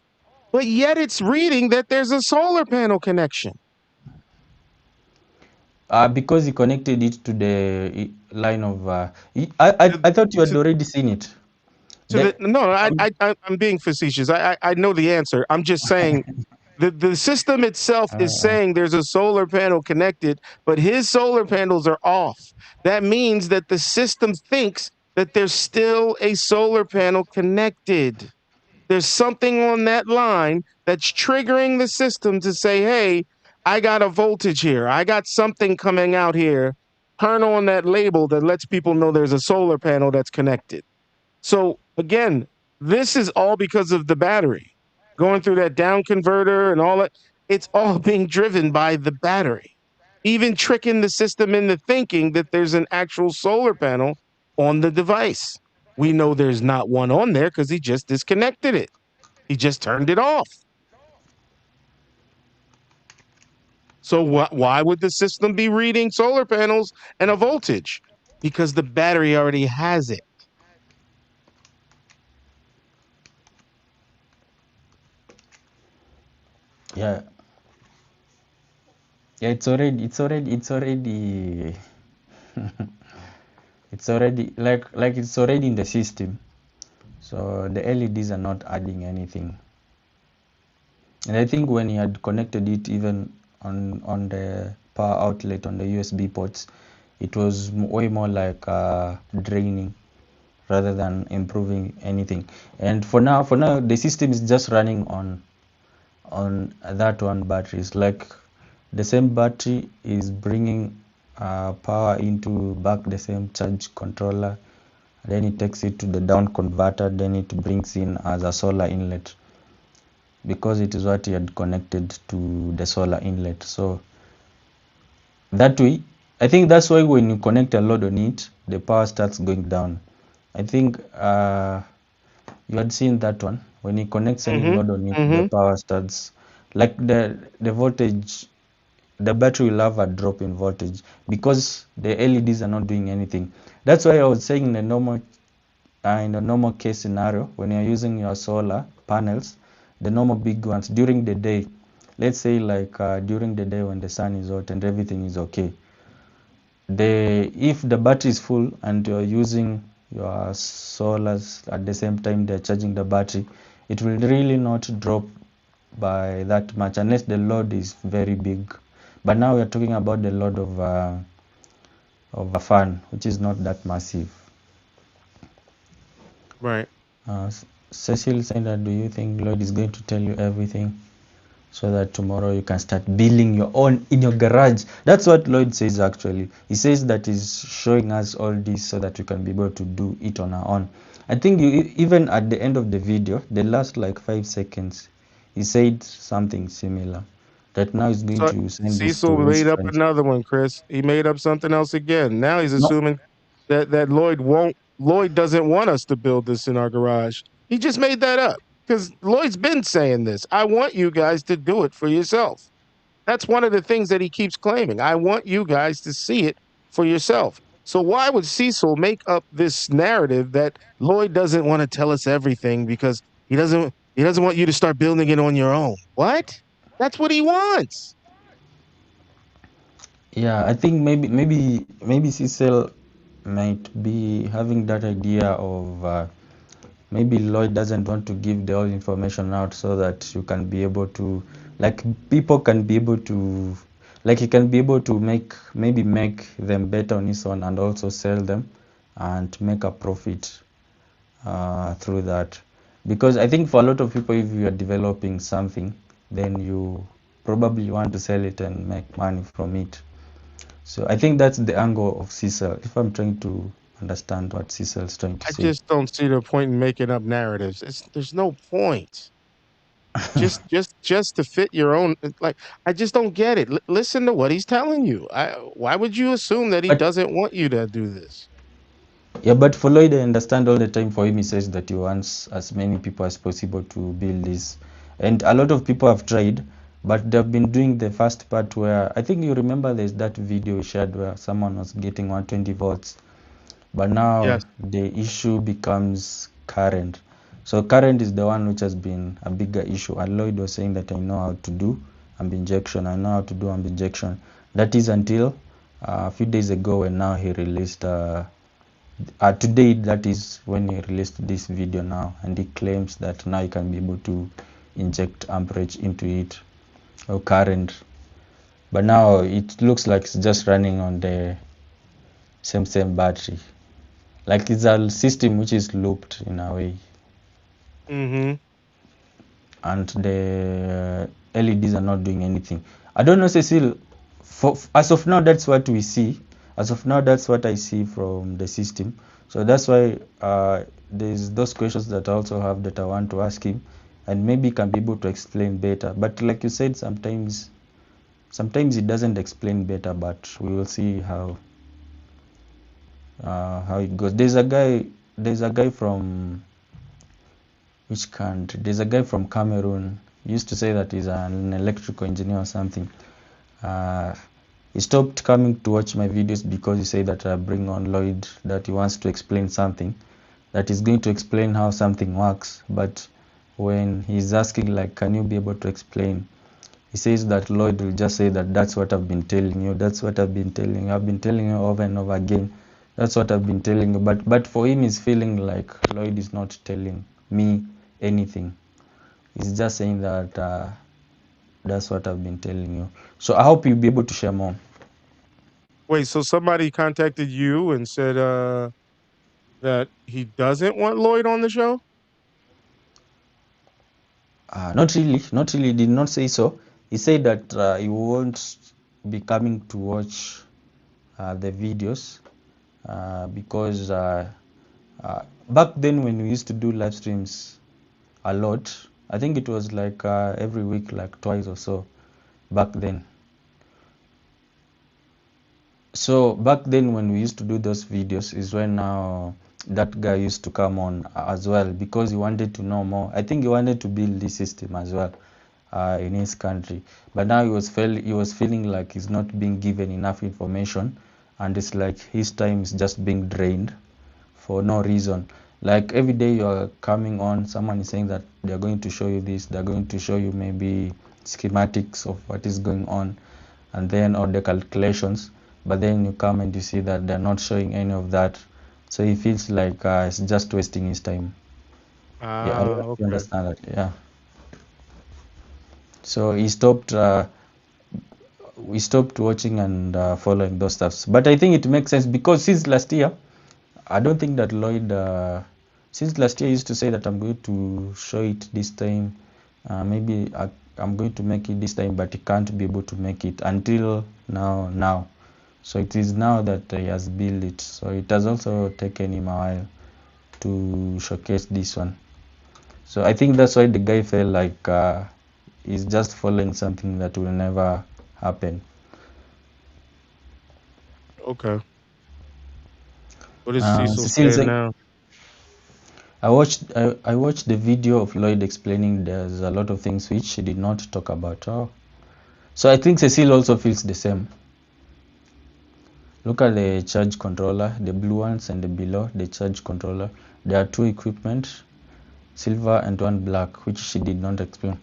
but yet it's reading that there's a solar panel connection? Because he connected it to the line of. I thought you had already seen it. No, I'm being facetious. I know the answer. I'm just saying the system itself is saying there's a solar panel connected, but his solar panels are off. That means that the system thinks that there's still a solar panel connected. There's something on that line that's triggering the system to say, hey, I got a voltage here. I got something coming out here. Turn on that label that lets people know there's a solar panel that's connected. So again, this is all because of the battery. going through that down converter and all that. It's all being driven by the battery, even tricking the system into thinking that there's an actual solar panel on the device. We know there's not one on there because he just disconnected it. He just turned it off. So why would the system be reading solar panels and a voltage? Because the battery already has it. Yeah, yeah, it's already it's already like it's already in the system. So the LEDs are not adding anything. And I think when he had connected it even on the power outlet on the USB ports, it was way more like draining rather than improving anything. And for now the system is just running on that one batteries. Like the same battery is bringing power into back the same charge controller, then it takes it to the down converter, then it brings in as a solar inlet, because it is what you had connected to the solar inlet. So that way, I think that's why when you connect a load on it, the power starts going down. I think you had seen that one. When you connect any load on it, the power starts, like the voltage, the battery will have a drop in voltage because the LEDs are not doing anything. That's why I was saying in the normal case scenario, when you're using your solar panels, the normal big ones during the day, let's say like during the day when the sun is out and everything is okay, if the battery is full and you're using your solars at the same time they're charging the battery, it will really not drop by that much unless the load is very big. But now we're talking about the load of a fan, which is not that massive. Right. Cecil said that, do you think Lloyd is going to tell you everything so that tomorrow you can start building your own in your garage? That's what Lloyd says actually. He says that he's showing us all this so that we can be able to do it on our own. I think even at the end of the video, the last like 5 seconds, he said something similar. That now he's going to send this Cecil to his made up friends. another one, Chris. He made up something else again. Now he's No, assuming that Lloyd doesn't want us to build this in our garage. He just made that up because Lloyd's been saying this. I want you guys to do it for yourself. That's one of the things that he keeps claiming. I want you guys to see it for yourself. So why would Cecil make up this narrative that Lloyd doesn't want to tell us everything because he doesn't want you to start building it on your own? What? That's what he wants. yeah, I think maybe Cecil might be having that idea of maybe Lloyd doesn't want to give the whole information out so that you can be able to, like, people can be able to, like, he can be able to make them better on his own and also sell them and make a profit through that. Because I think for a lot of people, if you are developing something, then you probably want to sell it and make money from it. So I think that's the angle of Cecil, if I'm trying to understand what Cecil is trying to I say. just don't see the point in making up narratives. There's no point. Just to fit your own, like, I just don't get it. Listen to what he's telling you. Why would you assume that he But doesn't want you to do this? yeah, but for Lloyd, I understand all the time. For him, he says that he wants as many people as possible to build this, and a lot of people have tried, but they've been doing the first part where I think you remember there's that video we shared where someone was getting 120 volts, but now Yes. the issue becomes current. So current is the one which has been a bigger issue. And Lloyd was saying that I know how to do amp injection. I know how to do amp injection. That is until a few days ago when now he released. Today, that is when he released this video now, and he claims that now you can be able to inject amperage into it or current, but now it looks like it's just running on the same battery, like it's a system which is looped in a way. And the LEDs are not doing anything. I don't know, Cecil, as of now that's what we see. As of now, that's what I see from the system. So that's why there's those questions that I also have that I want to ask him. and maybe can be able to explain better. But like you said, sometimes it doesn't explain better, but we will see how it goes. There's a guy from which country? There's a guy from Cameroon. He used to say that he's an electrical engineer or something. He stopped coming to watch my videos because he said that I bring on Lloyd, that he wants to explain something, that is going to explain how something works. But when he's asking, like, can you be able to explain, he says that Lloyd will just say that that's what I've been telling you, that's what I've been telling you, I've been telling you over and over again, that's what I've been telling you. But for him, he's feeling like Lloyd is not telling me anything. He's just saying that that's what I've been telling you. So I hope you'll be able to share more. Wait, so somebody contacted you and said that he doesn't want Lloyd on the show? Not really. He did not say so. He said that he won't be coming to watch the videos because back then when we used to do live streams a lot, I think it was like every week, like twice or so back then. So back then when we used to do those videos is when that guy used to come on as well, because he wanted to know more. I think he wanted to build this system as well in his country, but now he was feeling like he's not being given enough information, and it's like his time is just being drained for no reason. Like every day you are coming on, someone is saying that they're going to show you this, they're going to show you maybe schematics of what is going on, and then or the calculations, but then you come and you see that they're not showing any of that, so he feels like it's just wasting his time. Yeah, I don't know if you Okay. understand that. Yeah, so we stopped watching and following those stuffs. But I think it makes sense because since last year, I don't think that Lloyd since last year he used to say that I'm going to show it this time, maybe I'm going to make it this time, but he can't be able to make it until now. So it is now that he has built it, so it has also taken him a while to showcase this one. So I think that's why the guy felt like he's just following something that will never happen. Okay. What is Cecil Cecile saying now? I watched the video of Lloyd explaining there's a lot of things which he did not talk about. Oh. So I think Cecile also feels the same. Look at the charge controller, the blue ones, and the below the charge controller. There are two equipment, silver and one black, which she did not explain.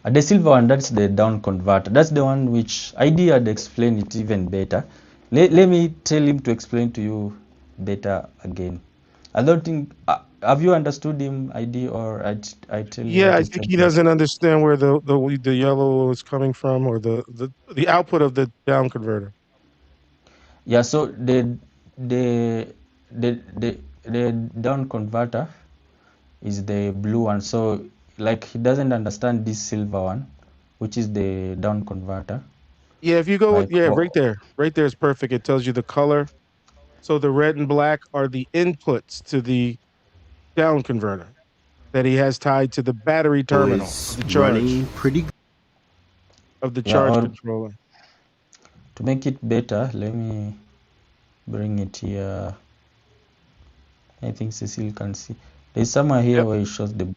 The silver one, that's the down converter. That's the one which ID had explained it even better. Let me tell him to explain to you better again. I don't think have you understood him, ID, or I tell you Yeah, what I he's think trying he to doesn't understand where the yellow is coming from, or the output of the down converter. Yeah, so the down converter is the blue one. So like he doesn't understand this silver one, which is the down converter. Yeah, if you go with Like right there is perfect. It tells you the color. So the red and black are the inputs to the down converter that he has tied to the battery So terminal it's of the running charge pretty yeah, or controller. to make it better, let me bring it here. I think Cecile can see. There's somewhere here Yep. where it shows the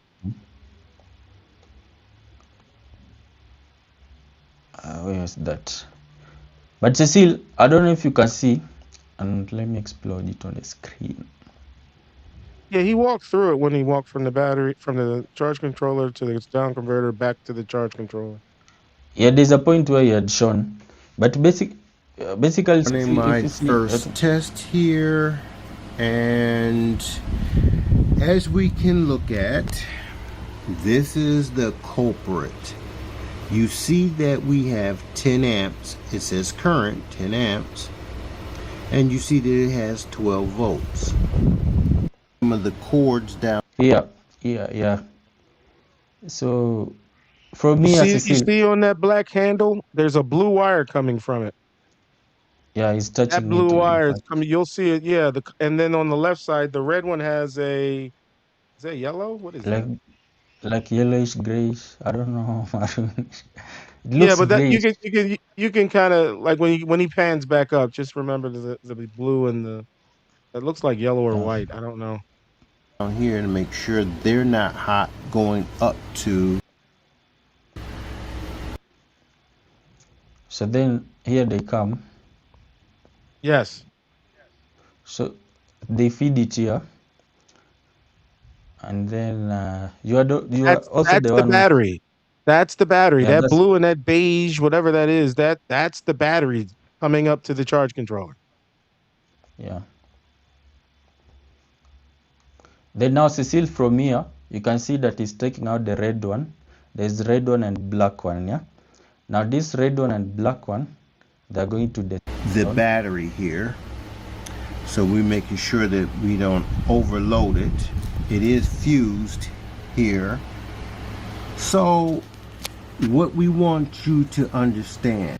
where is that? But Cecile, I don't know if you can see, and let me explode it on the screen. Yeah, he walked through it when he walked from the charge controller to the down converter back to the charge controller. Yeah, there's a point where you had shown, but basically, running Cecile, if my you see, first test here, and as we can look at, this is the culprit. You see that we have 10 amps. It says current 10 amps, and you see that it has 12 volts. Some of the cords down. yeah. So for me, You Cecile, see on that black handle, there's a blue wire coming from it. yeah, he's That touching blue it. In wire is fact, coming. You'll see it. Yeah. And then on the left side, the red one has is that yellow? What is like that? like yellowish grayish. I don't know. It Yeah, looks but that grayish. you can kind of like when he pans back up, just remember the blue and the it looks like yellow or Yeah. white. I don't know. Down here to make sure they're not hot going up to. So then here they come. Yes. So they feed it here, and then you are also That's the the one. battery. That's the battery. Yeah, That that's blue and that beige, whatever that is, that's the battery coming up to the charge controller. yeah. Then now Cecile from here, you can see that he's taking out the red one. There's red one and black one, yeah. Now this red one and black one, they're going to the battery here. So we're making sure that we don't overload it. It is fused here. So what we want you to understand,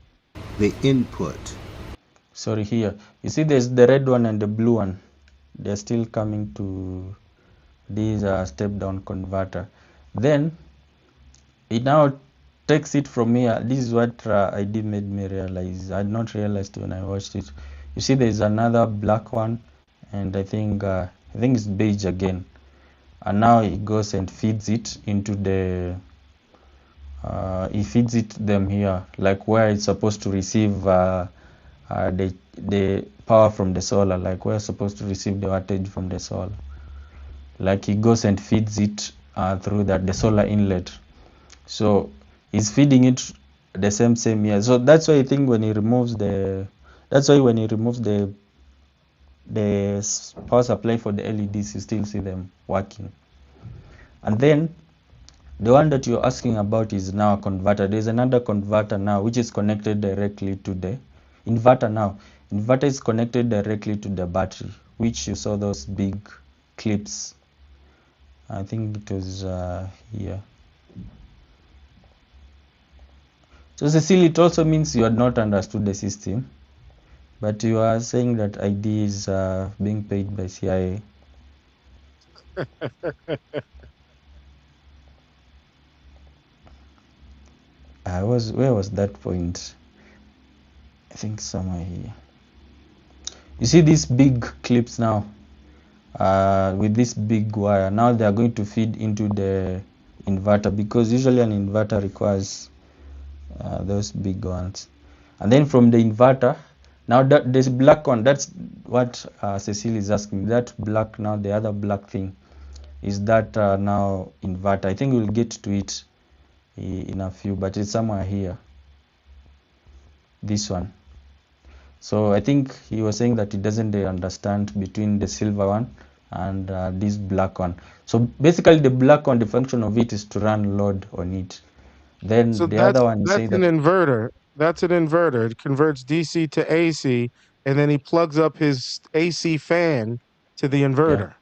the input. Sorry, here. You see there's the red one and the blue one. They're still coming to this step down converter. Then it now takes it from here. This is what ID made me realize. I had not realized when I watched it. You see there's another black one, and I think it's beige again. And now it goes and feeds it into the he feeds it them here, like where it's supposed to receive the power from the solar, like we're supposed to receive the wattage from the solar. Like he goes and feeds it through the solar inlet. So he's feeding it the same here. So that's why I think when he removes the power supply for the LEDs, you still see them working. And then the one that you're asking about is now a converter. There's another converter now which is connected directly to the inverter now. Inverter is connected directly to the battery, which you saw those big clips. I think it was here. So Cecile, it also means you had not understood the system, but you are saying that ID is being paid by CIA. Where was that point? I think somewhere here. You see these big clips now with this big wire. Now they are going to feed into the inverter, because usually an inverter requires those big ones. And then from the inverter, now that this black one, that's what Cecile is asking. That black now, the other black thing, is that now inverter. I think we'll get to it in a few, but it's somewhere here. This one. So I think he was saying that he doesn't understand between the silver one and this black one. So basically the black one, the function of it is to run load on it. Then So the other one, you say that's an that, inverter. That's an inverter. It converts DC to AC, and then he plugs up his AC fan to the yeah, inverter.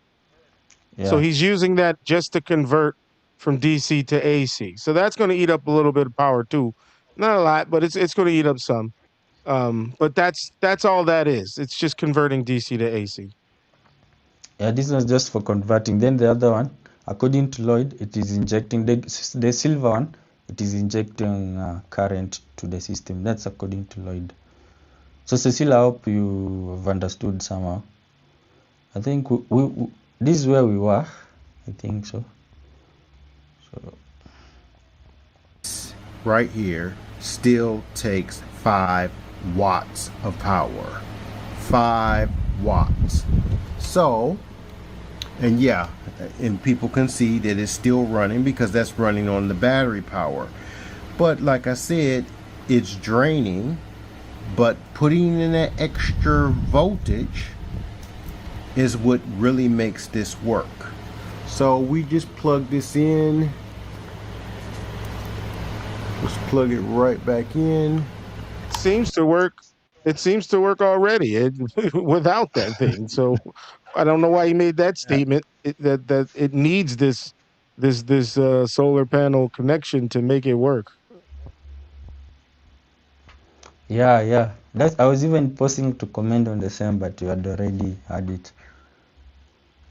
So yeah. he's using that just to convert from DC to AC. So that's going to eat up a little bit of power too. Not a lot, but it's going to eat up some. But that's all that is. It's just converting DC to AC. Yeah, this is just for converting. Then the other one, according to Lloyd, it is injecting the silver one. It is injecting current to the system. That's according to Lloyd. So Cecile, I hope you have understood somehow. I think this is where we were. I think so. Right here still takes 5 watts of power. 5 watts. So, and yeah, and people can see that it's still running because that's running on the battery power. But like I said, it's draining, but putting in that extra voltage is what really makes this work. So we just plug this in. Let's plug it right back in. Seems to work. It seems to work already without that thing. So I don't know why he made that statement. That it needs this solar panel connection to make it work. Yeah. I was even posting to comment on the same, but you had already had it.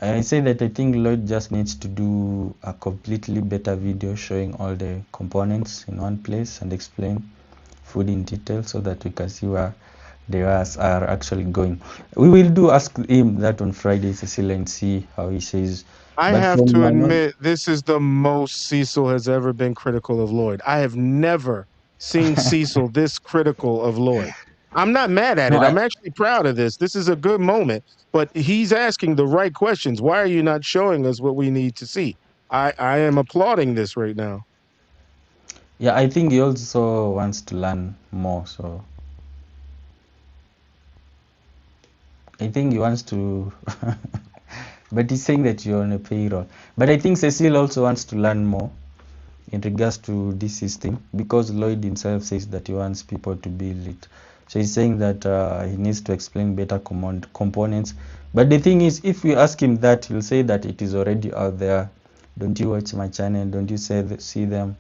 I say that I think Lloyd just needs to do a completely better video showing all the components in one place and explain food in detail so that we can see where the errors are actually going. We will do ask him that on Friday, Cecilia, and see how he says. I But have from to my knowledge, admit, this is the most Cecil has ever been critical of Lloyd. I have never seen Cecil this critical of Lloyd. I'm not mad at no, it. I'm actually proud of this. This is a good moment, but he's asking the right questions. Why are you not showing us what we need to see? I am applauding this right now. yeah, I think he also wants to learn more. So I think he wants to, but he's saying that you're on a payroll. But I think Cecile also wants to learn more in regards to this system because Lloyd himself says that he wants people to build it. So he's saying that he needs to explain better components. But the thing is, if we ask him that, he'll say that it is already out there. Don't you watch my channel? Don't you see them?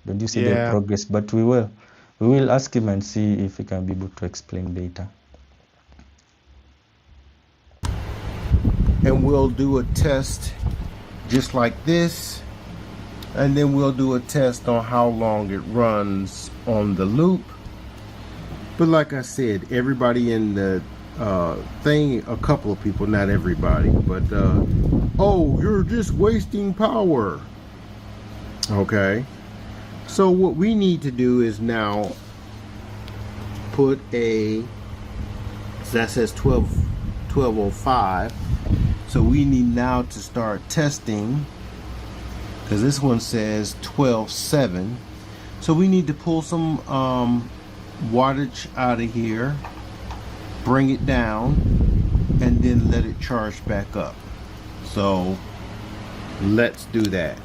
Don't you see the Yeah. progress? But we will ask him and see if he can be able to explain better. And we'll do a test just like this, and then we'll do a test on how long it runs on the loop. But like I said, everybody in the thing, a couple of people, not everybody, but oh, you're just wasting power. Okay, so what we need to do is now put a, so that says 1205, so we need now to start testing, because this one says 12.7. So we need to pull some wattage out of here, bring it down, and then let it charge back up. So let's do that.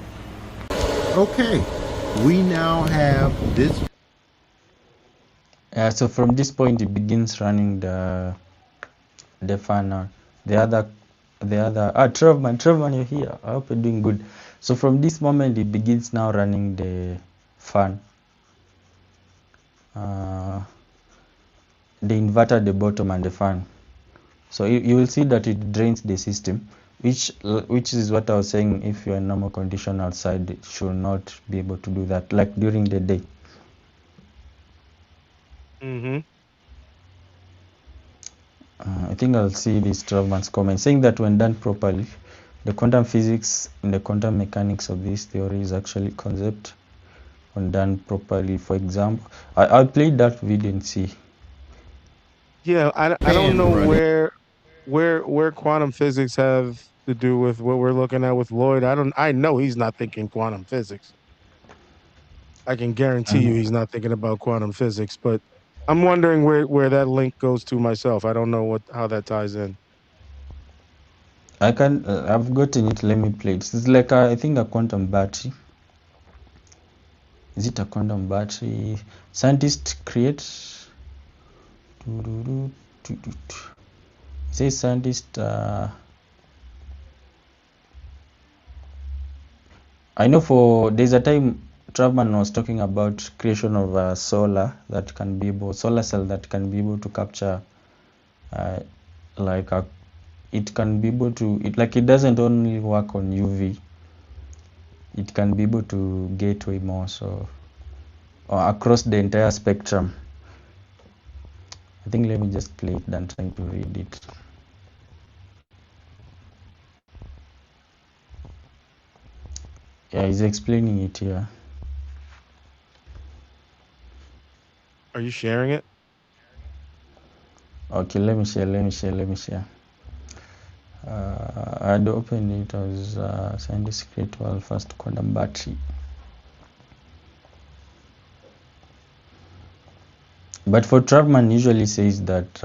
Okay, we now have this. So from this point, it begins running the fan. The other Trevman, you're here. I hope you're doing good. So from this moment, it begins now running the fan. The inverter, the bottom, and the fan. So you will see that it drains the system, which is what I was saying. If you're in normal condition outside, it should not be able to do that, like during the day. Mm-hmm. I think I'll see this Trevman's comment saying that when done properly, the quantum physics and the quantum mechanics of this theory is actually concept when done properly. For example, I'll play that video and see. Yeah, I don't know where quantum physics have to do with what we're looking at with Lloyd. I know he's not thinking quantum physics. I can guarantee you he's not thinking about quantum physics, but I'm wondering where that link goes to myself. I don't know how that ties in. I've gotten it. Let me play it. It's like I think a quantum battery. Is it a quantum battery? Scientists create. Say scientist. I know there's a time Trevman was talking about creation of a solar cell that can be able to capture it can be able to it doesn't only work on UV. It can be able to get way more, so across the entire spectrum. I think let me just play it than trying to read it. Yeah, he's explaining it here. Are you sharing it? Okay, let me share. I had opened it as scientists create world first quantum battery. But for Trevman usually says that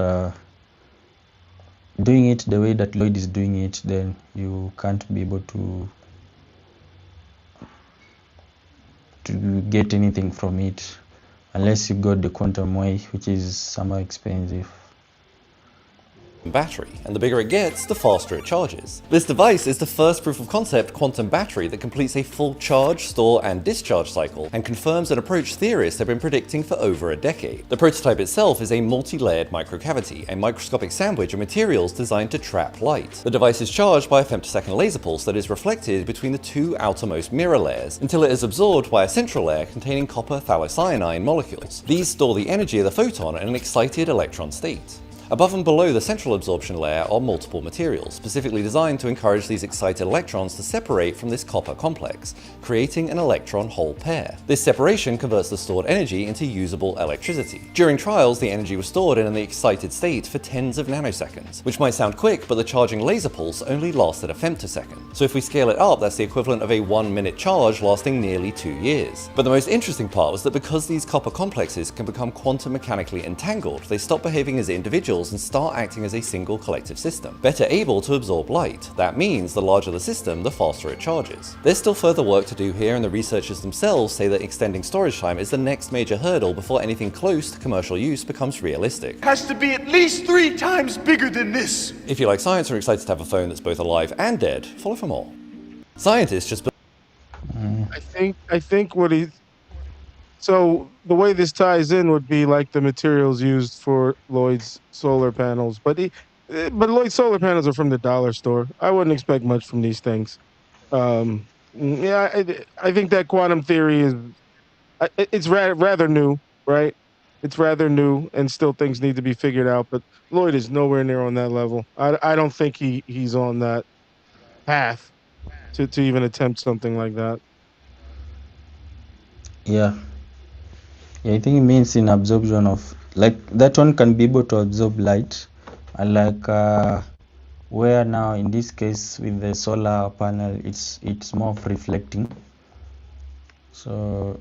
doing it the way that Lloyd is doing it, then you can't be able to get anything from it unless you got the quantum way, which is somehow expensive. battery, and the bigger it gets, the faster it charges. This device is the first proof of concept quantum battery that completes a full charge, store, and discharge cycle, and confirms an approach theorists have been predicting for over a decade. The prototype itself is a multi-layered microcavity, a microscopic sandwich of materials designed to trap light. The device is charged by a femtosecond laser pulse that is reflected between the two outermost mirror layers until it is absorbed by a central layer containing copper phthalocyanine molecules. These store the energy of the photon in an excited electron state. Above and below the central absorption layer are multiple materials, specifically designed to encourage these excited electrons to separate from this copper complex, creating an electron-hole pair. This separation converts the stored energy into usable electricity. During trials, the energy was stored in an excited state for tens of nanoseconds, which might sound quick, but the charging laser pulse only lasted a femtosecond. So if we scale it up, that's the equivalent of a 1-minute charge lasting nearly 2 years. But the most interesting part was that because these copper complexes can become quantum mechanically entangled, they stop behaving as individuals and start acting as a single collective system, better able to absorb light. That means the larger the system, the faster it charges. There's still further work to do here, and the researchers themselves say that extending storage time is the next major hurdle before anything close to commercial use becomes realistic. Has to be at least 3 times bigger than this. If you like science or are excited to have a phone that's both alive and dead, follow for more. Scientists just I think what he. So the way this ties in would be like the materials used for Lloyd's solar panels, but Lloyd's solar panels are from the dollar store. I wouldn't expect much from these things. Yeah, I think that quantum theory is it's rather new, right? It's rather new, and still things need to be figured out. But Lloyd is nowhere near on that level. I don't think he's on that path to even attempt something like that. Yeah. Yeah, I think it means in absorption of, like, that one can be able to absorb light, and like where now in this case with the solar panel it's more of reflecting. So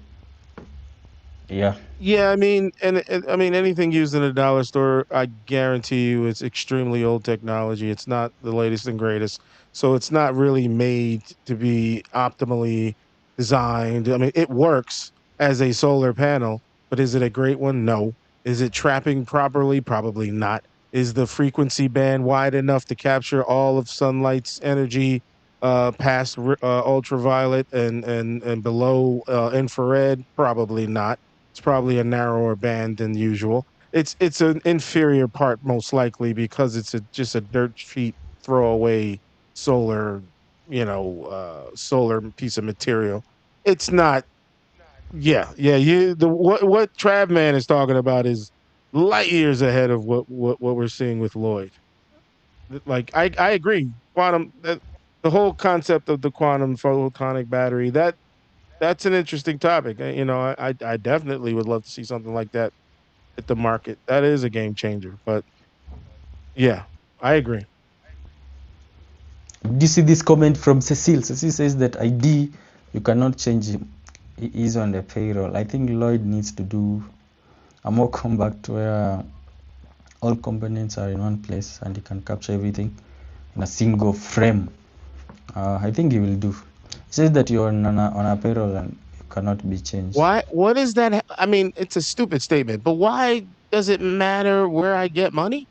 yeah. Yeah, I mean, and I mean anything used in a dollar store, I guarantee you, it's extremely old technology. It's not the latest and greatest, so it's not really made to be optimally designed. I mean, it works as a solar panel, but is it a great one? No. Is it trapping properly? Probably not. Is the frequency band wide enough to capture all of sunlight's energy past ultraviolet and below infrared? Probably not. It's probably a narrower band than usual. It's an inferior part most likely because it's just a dirt sheet throwaway solar, solar piece of material. It's not. Yeah. What Trav Man is talking about is light years ahead of what we're seeing with Lloyd. Like I agree. Quantum, the whole concept of the quantum photonic battery, that's an interesting topic. I definitely would love to see something like that at the market. That is a game changer. But yeah, I agree. Do you see this comment from Cecile? Cecile says that ID, you cannot change him. He is on the payroll. I think Lloyd needs to do a more compact where all components are in one place and he can capture everything in a single frame. I think he will do. He says that you're on a payroll and you cannot be changed. Why? What is that? I mean, it's a stupid statement, but why does it matter where I get money?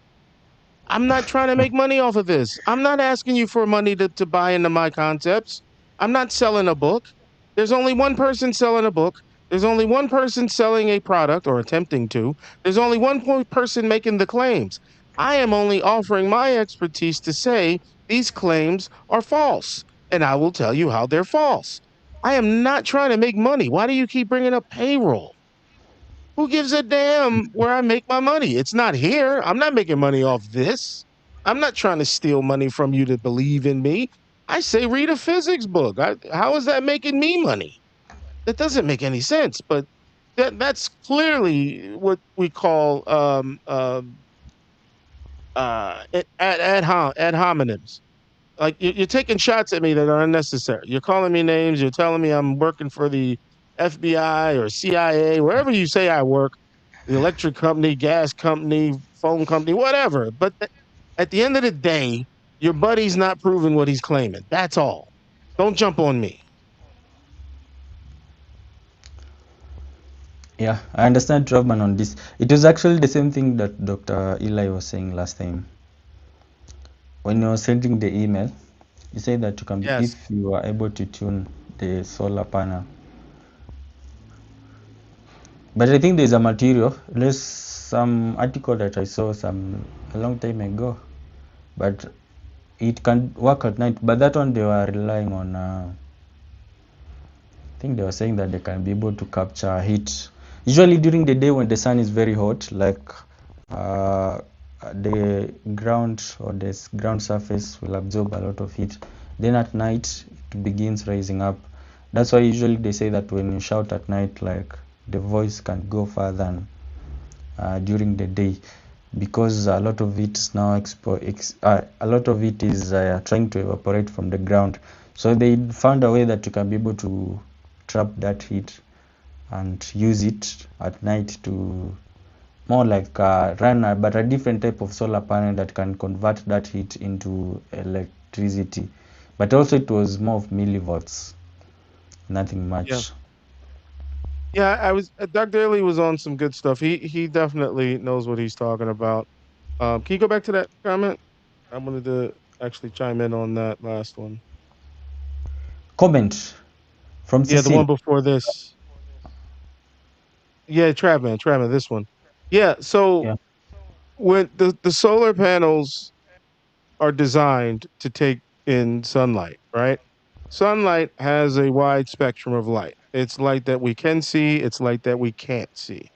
I'm not trying to make money off of this. I'm not asking you for money to buy into my concepts. I'm not selling a book. There's only one person selling a book. There's only one person selling a product or attempting to. There's only one person making the claims. I am only offering my expertise to say these claims are false, and I will tell you how they're false. I am not trying to make money. Why do you keep bringing up payroll? Who gives a damn where I make my money? It's not here. I'm not making money off this. I'm not trying to steal money from you to believe in me. I say read a physics book. How is that making me money? That doesn't make any sense. But that's clearly what we call ad hominems. Like you're taking shots at me that are unnecessary. You're calling me names. You're telling me I'm working for the FBI or CIA, wherever you say I work, the electric company, gas company, phone company, whatever. But at the end of the day, your buddy's not proving what he's claiming. That's all. Don't jump on me. Yeah, I understand Trovman on this. It was actually the same thing that Dr. Eli was saying last time. when you're sending the email, you say that you can, Yes. if you are able to tune the solar panel. But I think there's a material. There's some article that I saw a long time ago, but it can work at night. But that one they were relying on. I think they were saying that they can be able to capture heat. Usually during the day when the sun is very hot, like the ground or the ground surface will absorb a lot of heat. Then at night it begins rising up. That's why usually they say that when you shout at night, like the voice can go further than during the day, because a lot of it is now a lot of it is trying to evaporate from the ground. So they found a way that you can be able to trap that heat and use it at night to more like run but a different type of solar panel that can convert that heat into electricity. But also it was more of millivolts, nothing Yeah. much. Yeah, I was Dr. Early was on some good stuff. He definitely knows what he's talking about. Can you go back to that comment? I wanted to actually chime in on that last one. Comment from Yeah, the Cecile. one before this. Yeah, Travman, this one. Yeah, so Yeah. when the solar panels are designed to take in sunlight, right? Sunlight has a wide spectrum of light. It's light that we can see, it's light that we can't see.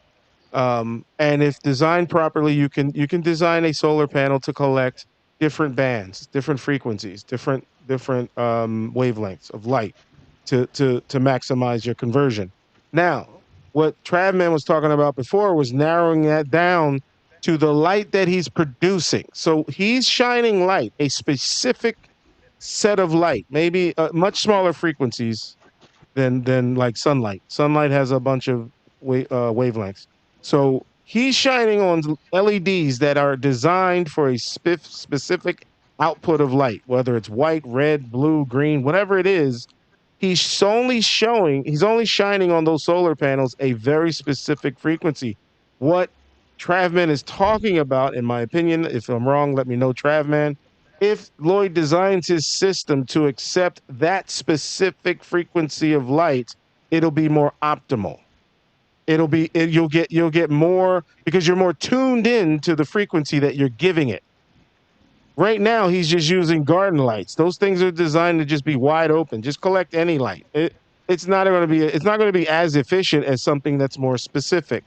And if designed properly, you can design a solar panel to collect different bands, different frequencies, different wavelengths of light to maximize your conversion. Now, what Travman was talking about before was narrowing that down to the light that he's producing. So he's shining light, a specific set of light, maybe much smaller frequencies than like sunlight. Sunlight has a bunch of wavelengths. So he's shining on LEDs that are designed for a specific output of light, whether it's white, red, blue, green, whatever it is. He's only shining on those solar panels a very specific frequency. What Travman is talking about, in my opinion, if I'm wrong, let me know, Travman. If LLoyd designs his system to accept that specific frequency of light, it'll be more optimal. You'll get more because you're more tuned in to the frequency that you're giving it. Right now, he's just using garden lights. Those things are designed to just be wide open. Just collect any light. It's not going to be as efficient as something that's more specific,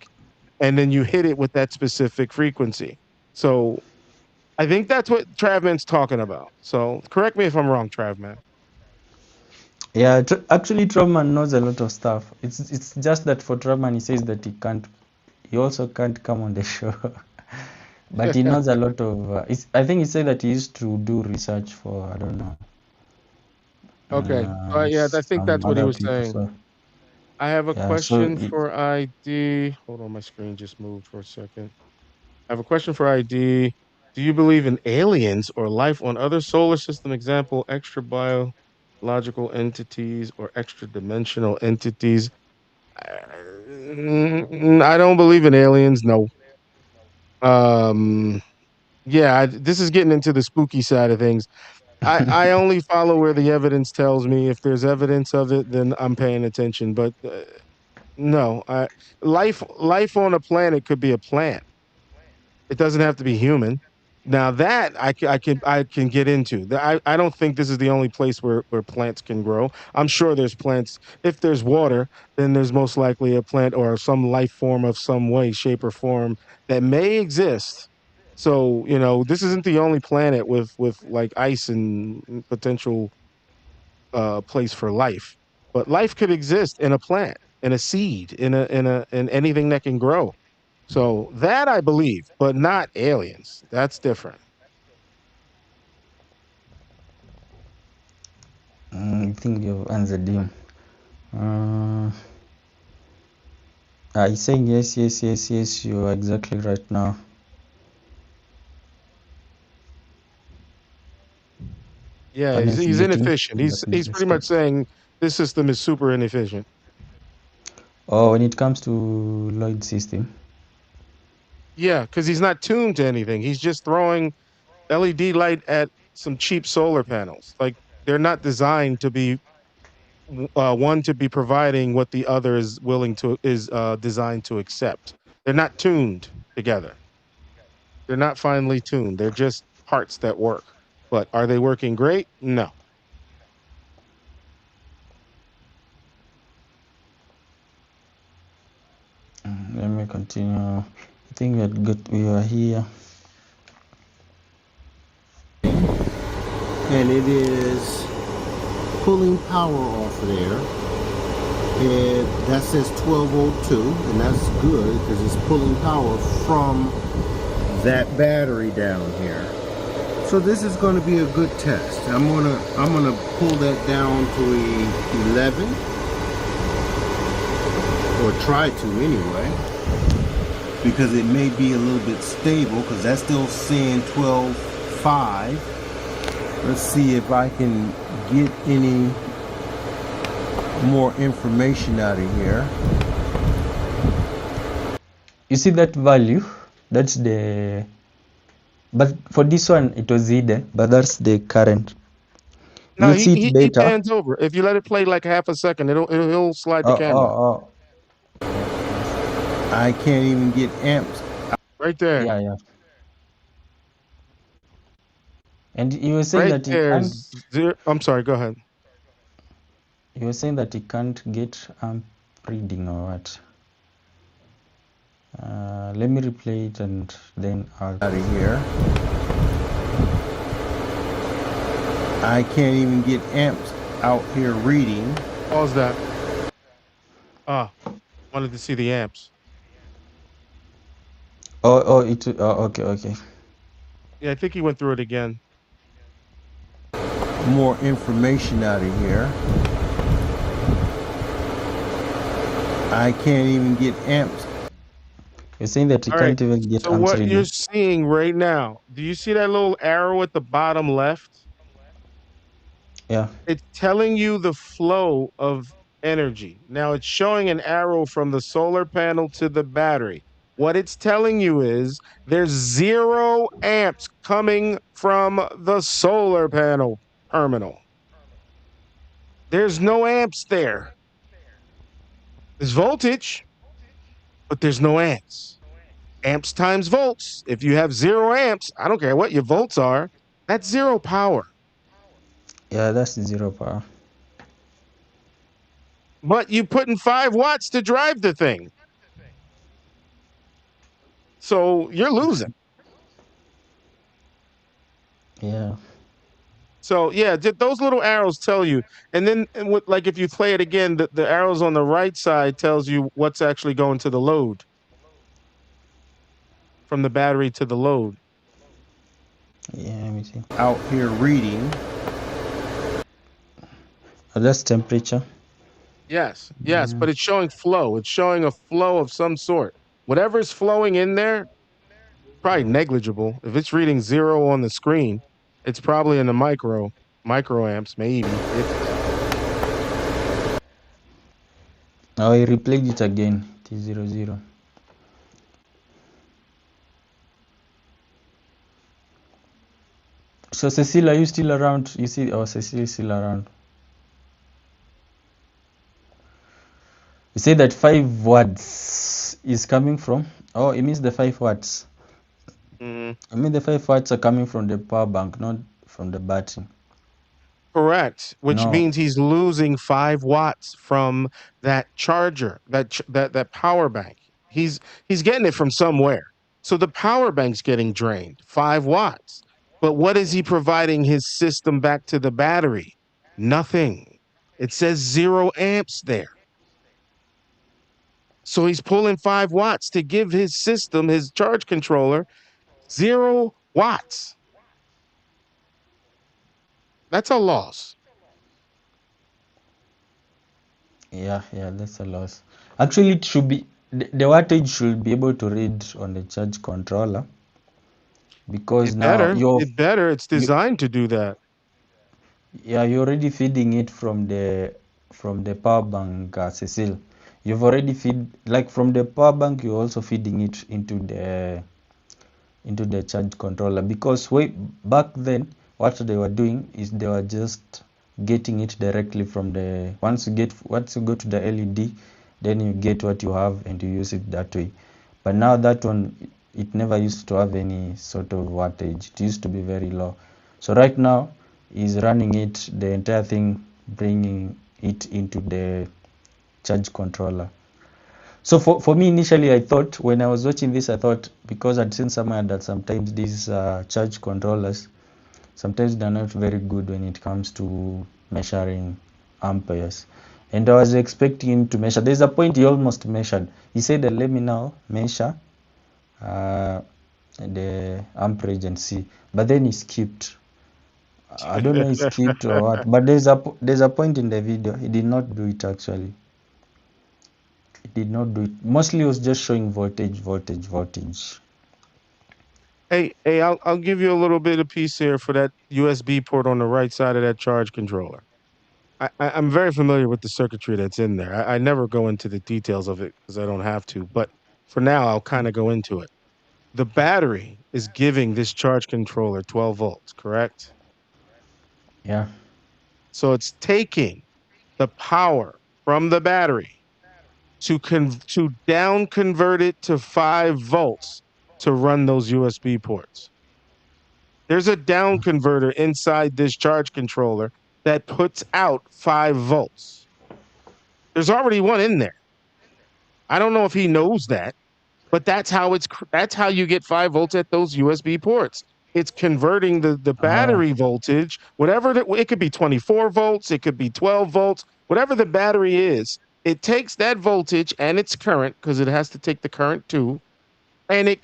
and then you hit it with that specific frequency. So I think that's what Travman's talking about. So correct me if I'm wrong, Travman. Yeah, actually Traubman knows a lot of stuff. It's just that for Traubman he says that he also can't come on the show. But he knows a lot of I think he said that he used to do research for, I don't know, Okay. Yeah, I think some that's what he other was people. saying. So I have a yeah, so question for ID. Hold on, my screen just moved for a second. I have a question for ID. Do you believe in aliens or life on other solar system? Example, extra biological entities or extra dimensional entities? I don't believe in aliens. No. Um, yeah, this is getting into the spooky side of things. I only follow where the evidence tells me. If there's evidence of it, then I'm paying attention. But no, life on a planet could be a plant. It doesn't have to be human. Now that I can get into. I don't think this is the only place where plants can grow. I'm sure there's plants. If there's water, then there's most likely a plant or some life form of some way, shape, or form that may exist. So, this isn't the only planet with like ice and potential place for life. But life could exist in a plant, in a seed, in anything that can grow. So that I believe, but not aliens. That's different. I think you've answered him. He's saying yes, yes, yes, yes, you're exactly right now. Yeah, Honestly he's getting inefficient. that He's pretty much steps. saying this system is super inefficient. Oh, when it comes to Lloyd system. Yeah, because he's not tuned to anything. He's just throwing LED light at some cheap solar panels. Like they're not designed to be one to be providing what the other is designed to accept. They're not tuned together. They're not finely tuned. They're just parts that work. But are they working great? No. Let me continue. I think we are here. And it is pulling power off of there. And that says 1202, and that's good because it's pulling power from that battery down here. So this is going to be a good test. I'm gonna pull that down to 11, or try to anyway, because it may be a little bit stable because that's still saying 12.5. Let's see if I can get any more information out of here. You see that value? That's the, but for this one it was hidden, but that's the current. No, You'll see it he better. pans over. If you let it play like half a second, it'll slide the camera. I can't even get amps. Right there. Yeah. And you were saying Right that there. you can't. I'm sorry. Go ahead. You were saying that you can't get amp reading or what? Let me replay it and then I'll Out of here. I can't even get amps out here reading. Pause that. Wanted to see the amps. okay. Yeah, I think he went through it again. More information out of here. I can't even get amps. You're saying that you can't even get So amps what reading. you're seeing right now, do you see that little arrow at the bottom left? Yeah. It's telling you the flow of energy. Now it's showing an arrow from the solar panel to the battery. What it's telling you is there's 0 amps coming from the solar panel terminal. There's no amps there. There's voltage, but there's no amps. Amps times volts. If you have 0 amps, I don't care what your volts are, that's 0 power. Yeah, that's 0 power. But you put in 5 watts to drive the thing. So you're losing. Yeah. So yeah, those little arrows tell you. And then like if you play it again, the arrows on the right side tells you what's actually going to the load. From the battery to the load. Yeah, let me see. Out here reading. That's temperature. Yes, but it's showing flow. It's showing a flow of some sort. Whatever's flowing in there, probably negligible. If it's reading 0 on the screen, it's probably in the microamps, maybe. I replayed it again. T00. So Cecile, are you still around? You see, Cecile is still around. You say that 5 watts is coming from? Oh, it means the 5 watts. I mean the 5 watts are coming from the power bank, not from the battery. Correct, which means he's losing 5 watts from that charger, that power bank. He's getting it from somewhere. So the power bank's getting drained, 5 watts. But what is he providing his system back to the battery? Nothing. It says 0 amps there. So he's pulling 5 watts to give his system, his charge controller, 0 watts. That's a loss. Yeah, that's a loss. Actually, it should be the wattage should be able to read on the charge controller, because it's designed to do that. Yeah, you're already feeding it from the power bank, Cecile. You've already from the power bank. You're also feeding it into the charge controller, because way back then what they were doing is they were just getting it directly from the, once you go to the LED, then you get what you have and you use it that way. But now that one, it never used to have any sort of wattage. It used to be very low. So right now is running it, the entire thing, bringing it into the charge controller. So for me initially, I thought, when I was watching this, I thought, because I'd seen somewhere that sometimes these charge controllers, sometimes they're not very good when it comes to measuring amperes. And I was expecting him to measure. There's a point he almost measured. He said, let me now measure the amperage and see. But then he skipped. I don't know he skipped or what. But there's a point in the video he did not do it actually. He did not do it. Mostly it was just showing voltage. Hey, I'll give you a little bit of piece here for that USB port on the right side of that charge controller. I'm very familiar with the circuitry that's in there. I never go into the details of it because I don't have to, but for now, I'll kind of go into it. The battery is giving this charge controller 12 volts, correct? Yeah. So it's taking the power from the battery to down convert it to 5 volts to run those USB ports. There's a down converter inside this charge controller that puts out 5 volts. There's already one in there. I don't know if he knows that, but that's how you get 5 volts at those USB ports. It's converting the battery voltage, whatever it could be 24 volts, it could be 12 volts, whatever the battery is. It takes that voltage and its current, because it has to take the current too, and it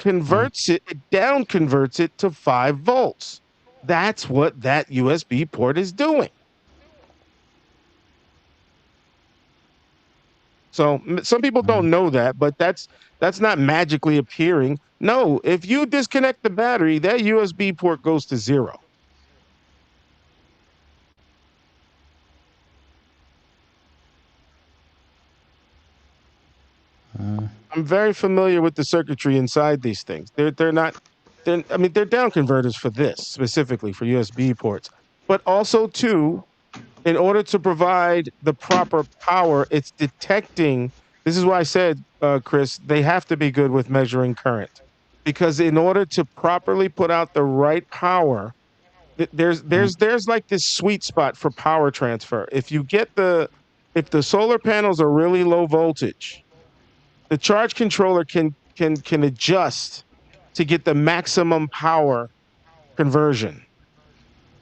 down converts it to 5 volts. That's what that USB port is doing. So some people don't know that, but that's not magically appearing. No, if you disconnect the battery, that USB port goes to 0. I'm very familiar with the circuitry inside these things. They're down converters for this, specifically for USB ports, but also too, in order to provide the proper power, it's detecting. This is why I said, Chris, they have to be good with measuring current, because in order to properly put out the right power, there's like this sweet spot for power transfer. If the solar panels are really low voltage, the charge controller can adjust to get the maximum power conversion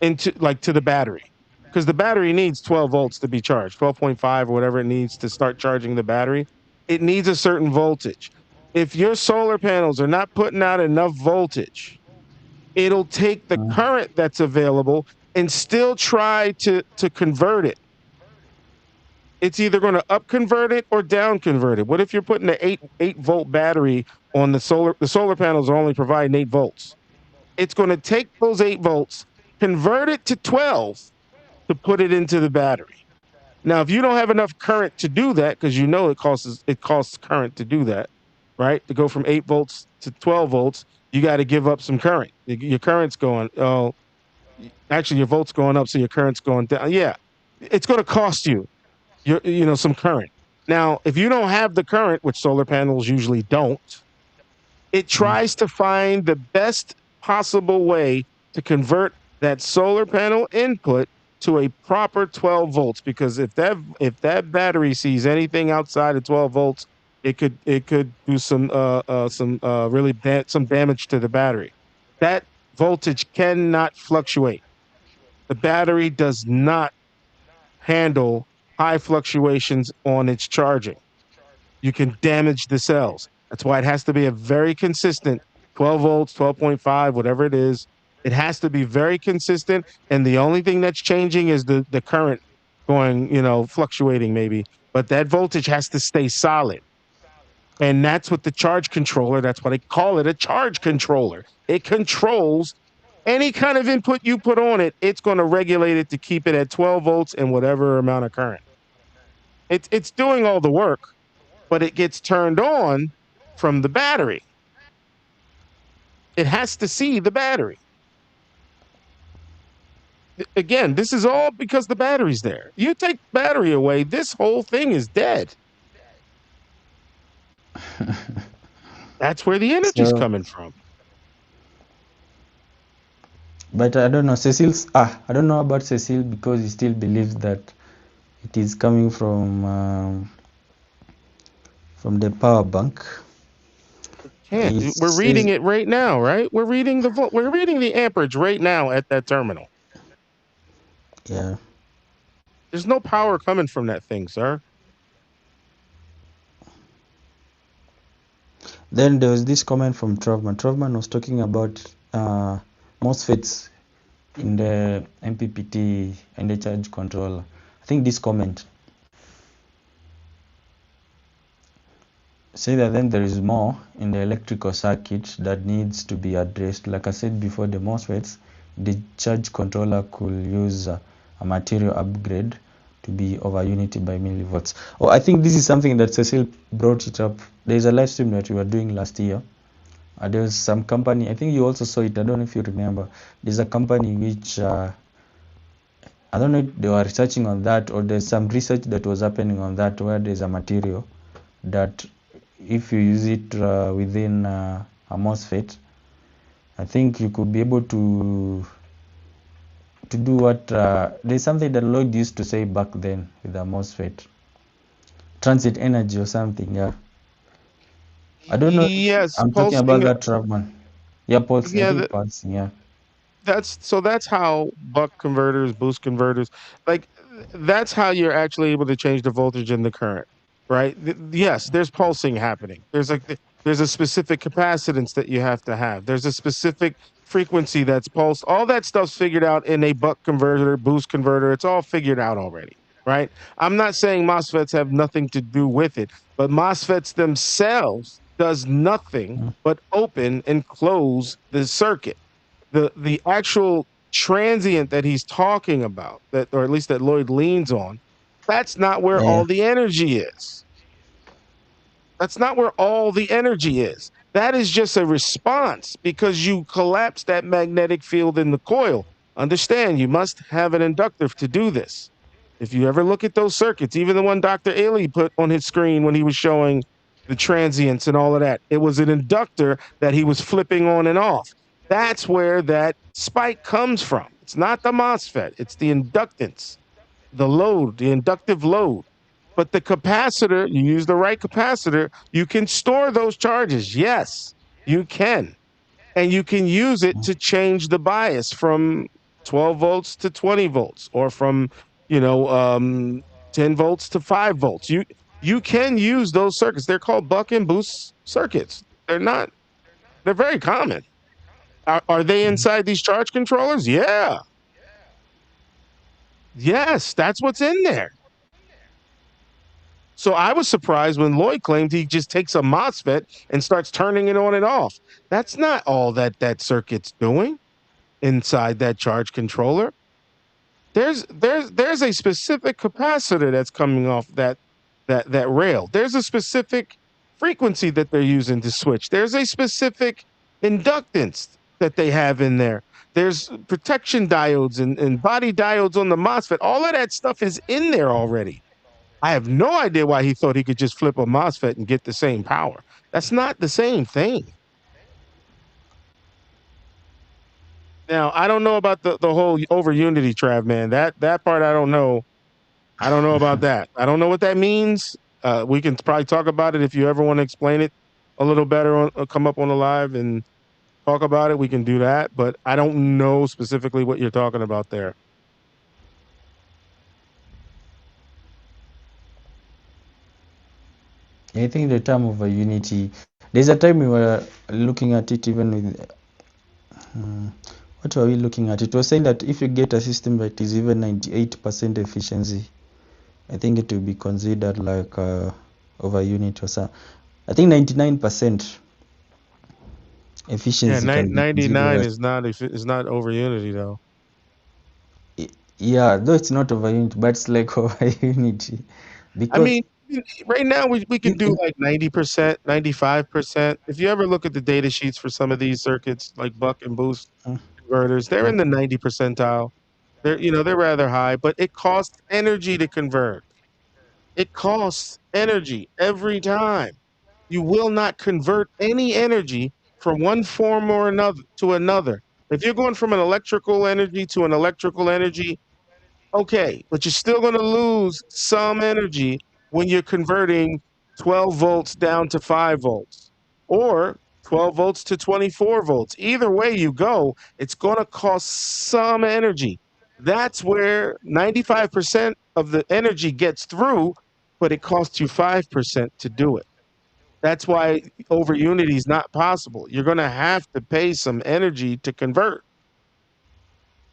to the battery, because the battery needs 12 volts to be charged, 12.5 or whatever it needs to start charging the battery. It needs a certain voltage. If your solar panels are not putting out enough voltage, it'll take the current that's available and still try to convert it. It's either going to up convert it or down convert it. What if you're putting an 8 volt battery on the solar panels are only providing 8 volts? It's going to take those 8 volts, convert it to 12 to put it into the battery. Now, if you don't have enough current to do that, because you know it costs current to do that, right? To go from 8 volts to 12 volts, you got to give up some current. Your current's going, actually your volt's going up, so your current's going down. Yeah, it's going to cost you some current. Now, if you don't have the current, which solar panels usually don't, it tries to find the best possible way to convert that solar panel input to a proper 12 volts, because if that battery sees anything outside of 12 volts, it could do some really bad damage to the battery. That voltage cannot fluctuate. The battery does not handle high fluctuations on its charging. You can damage the cells. That's why it has to be a very consistent 12 volts, 12.5, whatever it is. It has to be very consistent. And the only thing that's changing is the current going, fluctuating maybe. But that voltage has to stay solid. And that's what the charge controller, that's why they call it a charge controller. It controls any kind of input you put on it. It's going to regulate it to keep it at 12 volts and whatever amount of current. It's doing all the work, but it gets turned on from the battery. It has to see the battery. Again, this is all because the battery's there. You take the battery away, this whole thing is dead. That's where the energy's So, coming from. but I don't know, I don't know about Cecil because he still believes that it is coming from the power bank. Can't. It We're says, reading it right now, right? We're reading the amperage right now at that terminal. yeah. There's no power coming from that thing, sir. Then there was this comment from Trovman. Trovman was talking about MOSFETs in the MPPT and the charge controller. I think this comment say that then there is more in the electrical circuit that needs to be addressed. Like I said before, the MOSFETs, the charge controller could use a material upgrade to be over unity by millivolts. Oh, I think this is something that Cecil brought it up. There's a live stream that we were doing last year. There was some company, I think you also saw it, I don't know if you remember. There's a company which, I don't know if they were researching on that or there's some research that was happening on that where there's a material that if you use it within a MOSFET, I think you could be able to do what, there's something that Lloyd used to say back then with a MOSFET. Transit energy or something, yeah. I don't know if Yes, I'm talking about pulsing. that Travman. Yeah, pulsing, I Yeah, think pulsing, yeah. that's how buck converters, boost converters, like that's how you're actually able to change the voltage and the current, right? Yes, there's pulsing happening. There's a specific capacitance that you have to have. There's a specific frequency that's pulsed. All that stuff's figured out in a buck converter, boost converter. It's all figured out already, right? I'm not saying MOSFETs have nothing to do with it, but MOSFETs themselves does nothing Mm. but open and close the circuit. The actual transient that he's talking about, that or at least that Lloyd leans on, that's not where Yeah. all the energy is. That's not where all the energy is. That is just a response because you collapse that magnetic field in the coil. Understand, you must have an inductor to do this. If you ever look at those circuits, even the one Dr. Ailey put on his screen when he was showing the transients and all of that, it was an inductor that he was flipping on and off. That's where that spike comes from. It's not the MOSFET, it's the inductance, the load, the inductive load. But the capacitor, you use the right capacitor, you can store those charges. Yes, you can. And you can use it to change the bias from 12 volts to 20 volts or from, you know, 10 volts to 5 volts. You can use those circuits. They're called buck and boost circuits. They're very common. Are they inside these charge controllers? Yeah. Yes, that's what's in there. So I was surprised when Lloyd claimed he just takes a MOSFET and starts turning it on and off. That's not all that circuit's doing inside that charge controller. There's a specific capacitor that's coming off that rail. There's a specific frequency that they're using to switch. There's a specific inductance that they have in there. There's protection diodes and body diodes on the MOSFET. All of that stuff is in there already. I have no idea why he thought he could just flip a MOSFET and get the same power. That's not the same thing. Now, I don't know about the whole over unity, Trav, man. That part I don't know. I don't know about that. I don't know what that means. We can probably talk about it if you ever want to explain it a little better. Come up on the live and talk about it. We can do that, but I don't know specifically what you're talking about there. I think the term of a unity, there's a time we were looking at it even with, what were we looking at? It was saying that if you get a system that is even 98% efficiency, I think it will be considered like over unit or something. I think 99% efficiency Yeah, can be 99 considered. is not over unity though. Yeah, though it's not over unity, but it's like over unity. I Because mean, right now we can do in like 90%, 95%. If you ever look at the data sheets for some of these circuits, like buck and boost mm, converters, they're mm, in the 90 percentile. They're rather high, but it costs energy to convert. It costs energy every time. You will not convert any energy from one form or another to another. If you're going from an electrical energy to an electrical energy, okay, but you're still going to lose some energy when you're converting 12 volts down to 5 volts or 12 volts to 24 volts. Either way you go, it's going to cost some energy. That's where 95% of the energy gets through, but it costs you 5% to do it. That's why over unity is not possible. You're going to have to pay some energy to convert.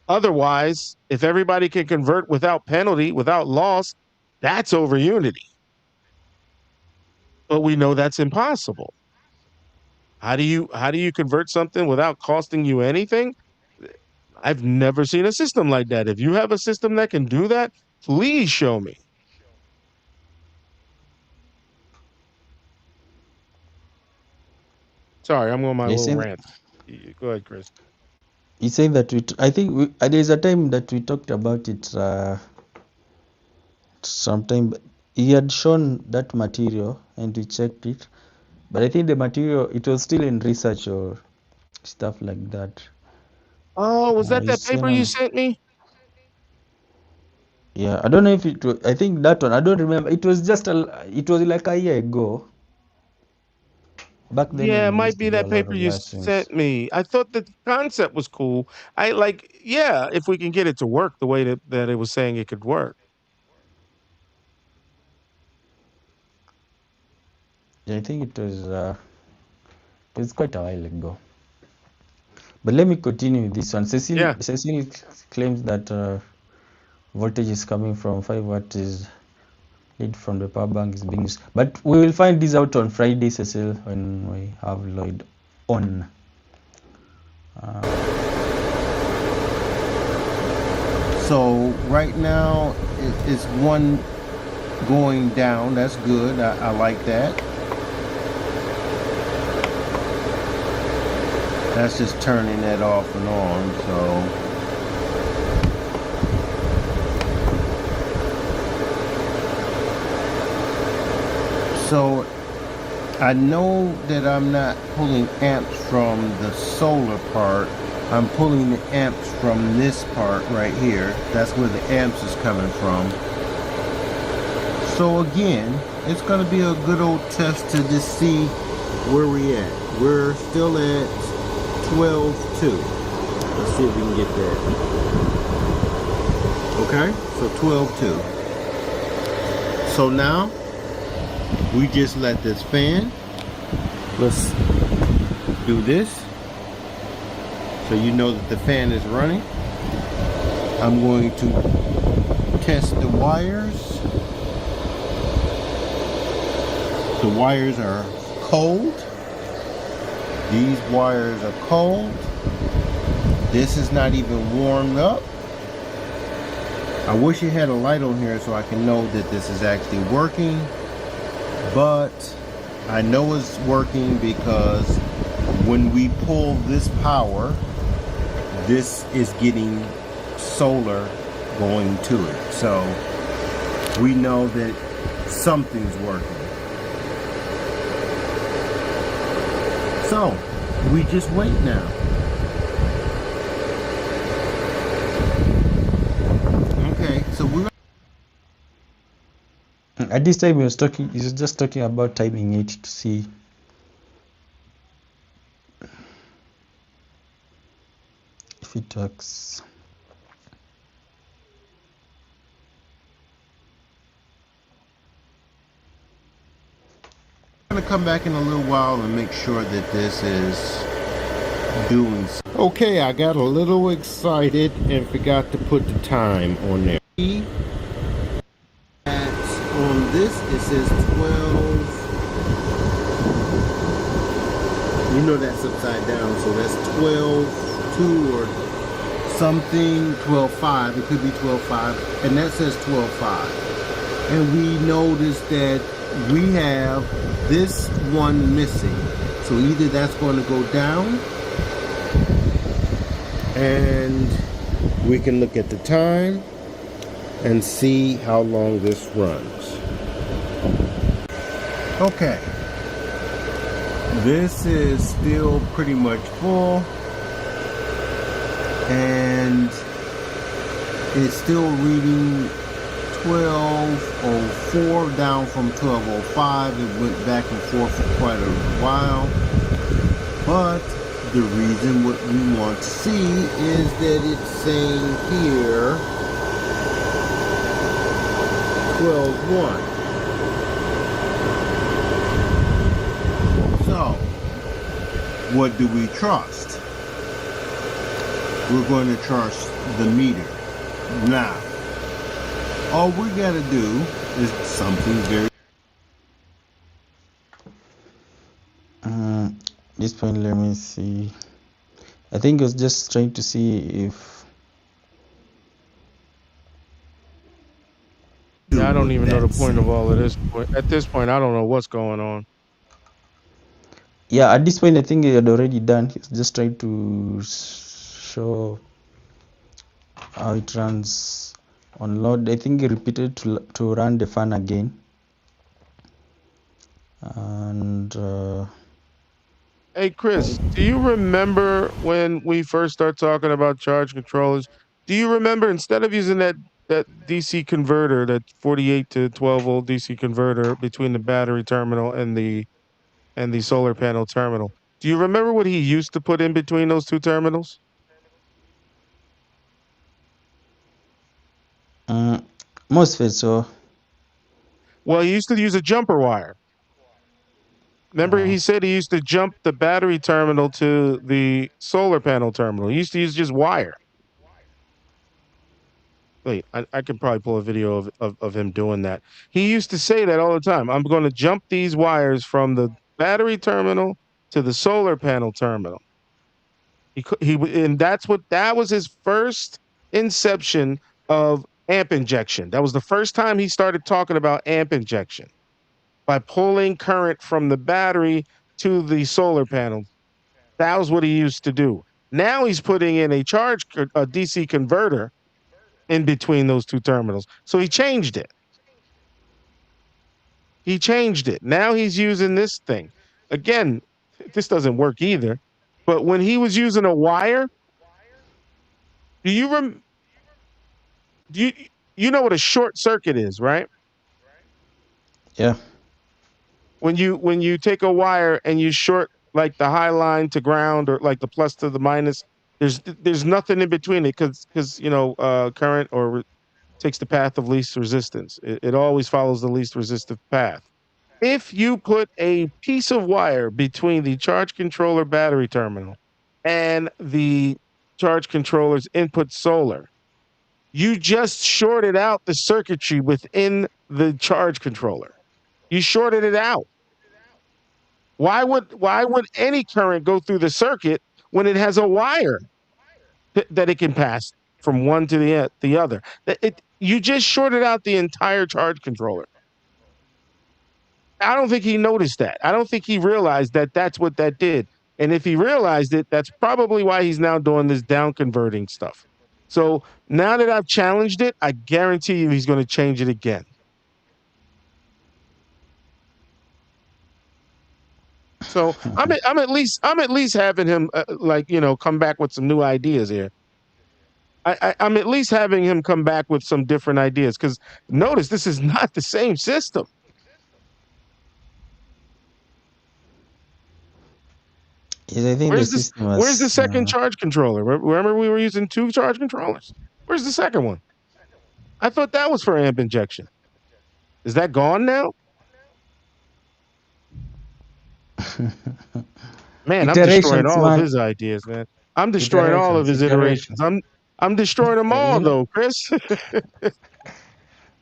Otherwise, if everybody can convert without penalty, without loss, that's over unity. But we know that's impossible. How do you convert something without costing you anything? I've never seen a system like that. If you have a system that can do that, please show me. Sorry, I'm on my You're little saying rant. Go ahead, Chris. you saying that I think there's a time that we talked about it sometime. He had shown that material and we checked it, but I think the material, it was still in research or stuff like that. Oh, was that He's paper saying you sent me? yeah, I don't know if it was, I think that one, I don't remember. It was it was like a year ago, back then Yeah, it when we might used to be do a that lot paper of you live streams. sent me. I thought the concept was cool. Yeah, if we can get it to work the way that it was saying it could work. Yeah, I think it was quite a while ago. But let me continue with this one. Yeah. Cecil claims that voltage is coming from 5 watt is lead from the power bank is being used. But we will find this out on Friday, Cecil, when we have Lloyd on. So right now it's one going down. That's good. I like that. That's just turning that off and on. So I know that I'm not pulling amps from the solar part. I'm pulling the amps from this part right here. That's where the amps is coming from. So again, it's going to be a good old test to just see where we at. We're still at 12.2. Let's see if we can get that. Okay, so 12.2. So now we just let this fan. Let's do this. So you know that the fan is running. I'm going to test the wires. The wires are cold. These wires are cold. This is not even warmed up. I wish it had a light on here so I can know that this is actually working. But I know it's working because when we pull this power, this is getting solar going to it. So we know that something's working. So we just wait now. Okay, so we're At this time he was just talking about timing it to see if it works. going to come back in a little while and make sure that this is doing. Okay, I got a little excited and forgot to put the time on there. On this it says 12. You know that's upside down, so that's 12.2 or something, 12.5. It could be 12.5, and that says 12.5. And we notice that we have this one missing. So either that's going to go down, and we can look at the time and see how long this runs. Okay, this is still pretty much full, and it's still reading 12:04 down from 12:05. It went back and forth for quite a while, but the reason what we want to see is that it's saying here 12:01. So what do we trust? We're going to trust the meter. Now, all we got to do is something very... This point, let me see. I think I was just trying to see if... Yeah, I don't even know the point of all of this. At this point, I don't know what's going on. Yeah, at this point, I think he had already done. He's just trying to show how it runs on load. I think he repeated to run the fan again. And Hey, Chris, do you remember when we first started talking about charge controllers? Do you remember, instead of using that DC converter, that 48 to 12 volt DC converter between the battery terminal and the solar panel terminal, do you remember what he used to put in between those two terminals? MOSFET, so... Well, he used to use a jumper wire. Remember, he said he used to jump the battery terminal to the solar panel terminal. He used to use just wire. Wait, I can probably pull a video of him doing that. He used to say that all the time. I'm going to jump these wires from the battery terminal to the solar panel terminal. And that was his first inception of amp injection. That was the first time he started talking about amp injection, by pulling current from the battery to the solar panel. That was what he used to do. Now he's putting in a DC converter in between those two terminals. So he changed it. Now he's using this thing. Again, this doesn't work either. But when he was using a wire, do you know what a short circuit is, right? Yeah. When you take a wire and you short like the high line to ground, or like the plus to the minus, there's nothing in between it, because current takes the path of least resistance. It always follows the least resistive path. If you put a piece of wire between the charge controller battery terminal and the charge controller's input solar, you just shorted out the circuitry within the charge controller. You shorted it out. Why would any current go through the circuit when it has a wire that it can pass from one to the other? You just shorted out the entire charge controller. I don't think he noticed that. I don't think he realized that that's what that did. And if he realized it, that's probably why he's now doing this down converting stuff. So now that I've challenged it, I guarantee you he's going to change it again. So I'm at least having him come back with some new ideas here. I'm at least having him come back with some different ideas, because notice this is not the same system. Yes, I think where's the second charge controller? Remember, we were using two charge controllers. Where's the second one? I thought that was for amp injection. Is that gone now? Man, I'm destroying all of his ideas, man. I'm destroying all of his iterations. I'm destroying them all, though, Chris.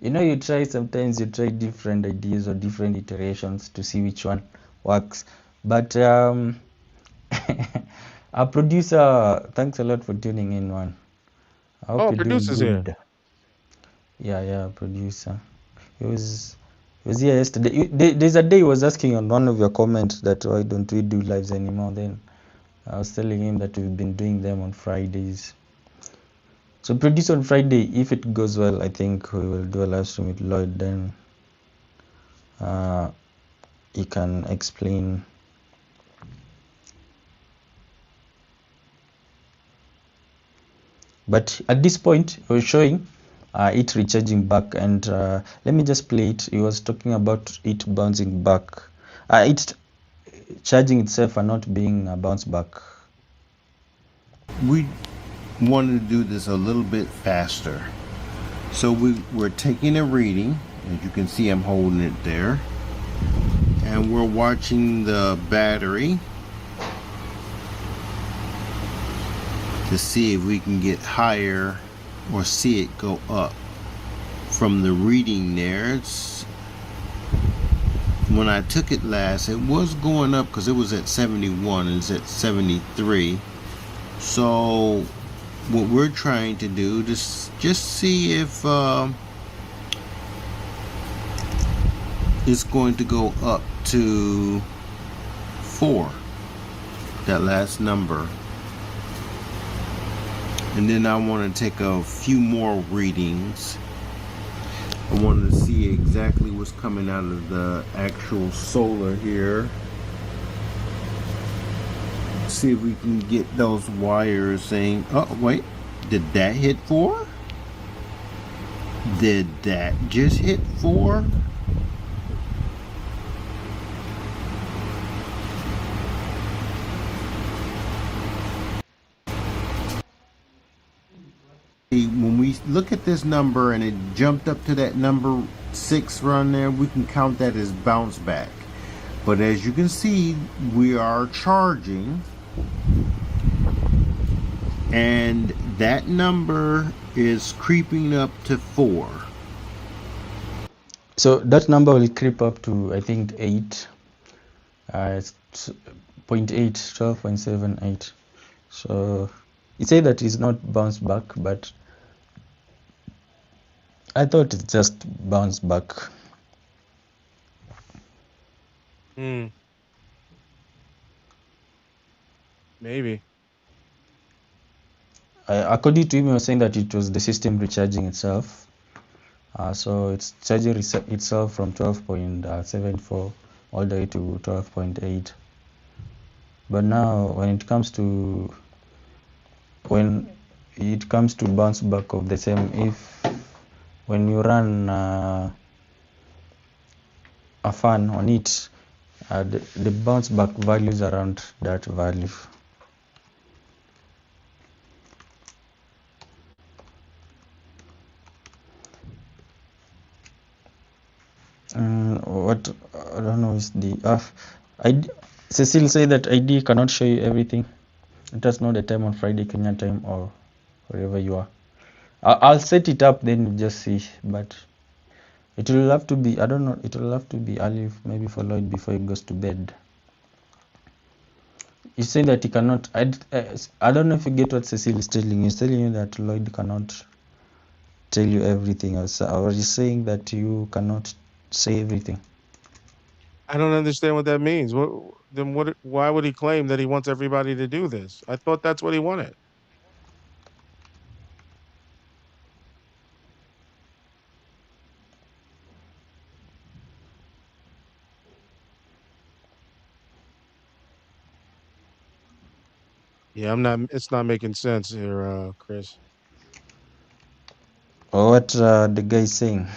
Sometimes you try different ideas or different iterations to see which one works. But our producer, thanks a lot for tuning in, man. I hope producer's here. Yeah, producer. He was here yesterday. There's a day he was asking on one of your comments that why don't we do lives anymore. Then I was telling him that we've been doing them on Fridays. So pretty soon Friday, if it goes well, I think we will do a live stream with Lloyd. Then he can explain. But at this point, he was showing it recharging back, and let me just play it. He was talking about it bouncing back, it charging itself and not being a bounce back. We wanted to do this a little bit faster. So we're taking a reading. As you can see, I'm holding it there. And we're watching the battery to see if we can get higher or see it go up. From the reading there, when I took it last, it was going up because it was at 71 and it's at 73. So what we're trying to do is just see if it's going to go up to 4, that last number. And then I want to take a few more readings. I wanted to see exactly what's coming out of the actual solar here. See if we can get those wires saying, oh wait, did that hit 4? Did that just hit 4? When we look at this number and it jumped up to that number 6 run there, we can count that as bounce back. But as you can see, we are charging, and that number is creeping up to 4. So that number will creep up to, I think, 8. It's 0.8, 12.78. So he said that it's not bounce back, but I thought it's just bounce back. Maybe. According to him, he was saying that it was the system recharging itself. So it's charging itself from 12.74 all the way to 12.8. But now when it comes to bounce back of the same, when you run a fan on it, the bounce back values around that value. What I don't know is the Cecile said that ID cannot show you everything. It does know the time on Friday Kenya time or wherever you are. I'll set it up, then you just see. But it will have to be, I don't know, it will have to be early, maybe for Lloyd before he goes to bed. He's saying that he cannot. I don't know if you get what Cecile is telling you. He's telling you that Lloyd cannot tell you everything. Or he's saying that you cannot say everything. I don't understand what that means. Why would he claim that he wants everybody to do this? I thought that's what he wanted. Yeah, it's not making sense here, Chris. Or what the guy is saying.